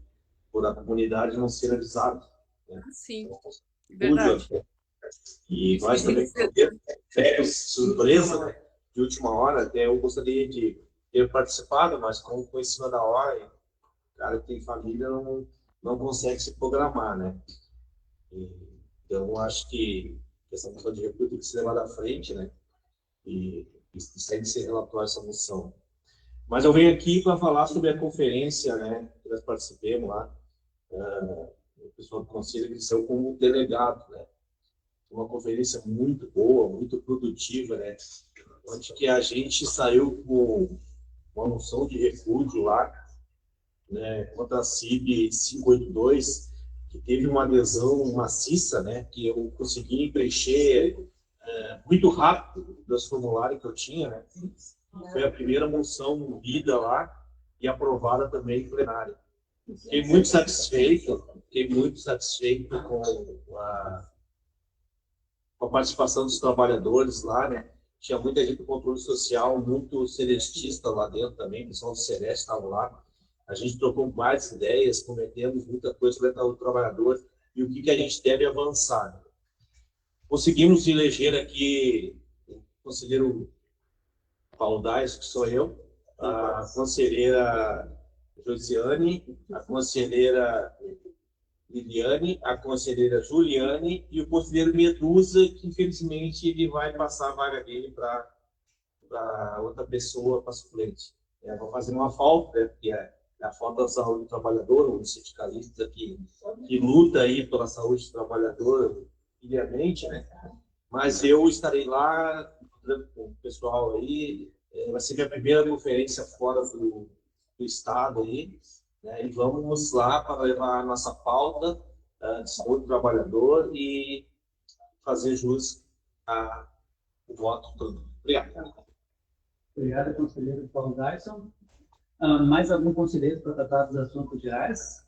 Por a comunidade não ser avisada. Né? Sim, verdade. E nós também surpresa, né? De última hora, até eu gostaria de ter participado, mas como foi em cima da hora, o cara que tem família não consegue se programar, né? Então, eu acho que essa questão de repúdio tem que ser levada à frente, né? E segue ser relatório essa moção. Mas eu venho aqui para falar sobre a conferência, né? Que nós participemos lá. O pessoal do Conselho que saiu como delegado, né? Uma conferência muito boa, muito produtiva, né? Onde que a gente saiu com uma moção de repúdio lá, né? Contra a CIB 582, que teve uma adesão maciça, né? Que eu consegui preencher muito rápido dos formulários que eu tinha, né? Foi a primeira moção lida lá e aprovada também em plenário. Fiquei muito satisfeito com a participação dos trabalhadores lá, né? Tinha muita gente do controle social, muito celestista lá dentro também, o pessoal do Celeste estava lá. A gente trocou várias ideias, cometemos muita coisa para o trabalhador e o que a gente deve avançar. Conseguimos eleger aqui o conselheiro Paulo Dais, que sou eu, a conselheira Josiane, a conselheira Liliane, a conselheira Juliane e o conselheiro Medusa, que infelizmente ele vai passar a vaga dele para outra pessoa, para suplente. Vou fazer uma falta, né, porque é a falta da saúde do trabalhador, um sindicalista que luta aí pela saúde do trabalhador diariamente, né? Mas eu estarei lá com o pessoal aí, vai ser minha primeira conferência fora do estado aí, né? E vamos lá para levar a nossa pauta de saúde do trabalhador e fazer jus ao voto todo. Obrigado. Obrigado, conselheiro Paulo Dyson. Mais algum conselheiro para tratar dos assuntos gerais?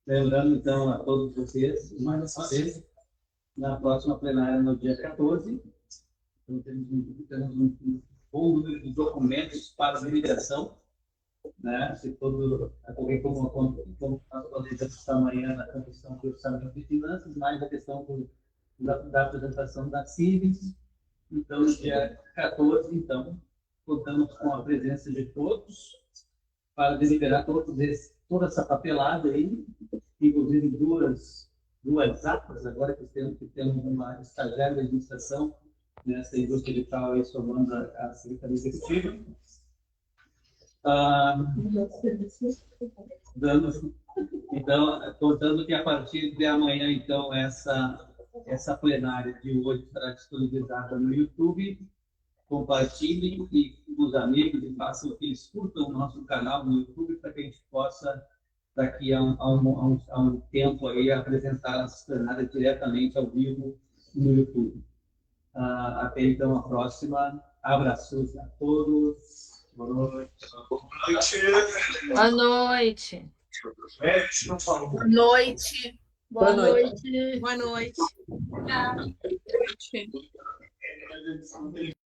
Lembrando, então, a todos vocês, mais uma vez, na próxima plenária, no dia 14, então temos um bom número de documentos para deliberação, né? Se todo, como nós planejamos esta manhã na questão do orçamento de finanças, mais a questão da apresentação da CIVES. Então, no dia 14, então, contamos com a presença de todos para deliberar toda essa papelada aí, inclusive duas atas, agora que temos uma estagiária de administração nessa indústria digital aí somando a Secretaria Executiva. Então, contando que a partir de amanhã, então, essa plenária de hoje estará disponibilizada no YouTube. Compartilhem com os amigos e façam que eles curtam o nosso canal no YouTube para que a gente possa, daqui a um tempo, aí, apresentar as plenárias diretamente ao vivo no YouTube. Até então, a próxima. Abraços a todos. Boa noite. Boa noite. Boa noite. Boa noite. Boa noite. Boa noite.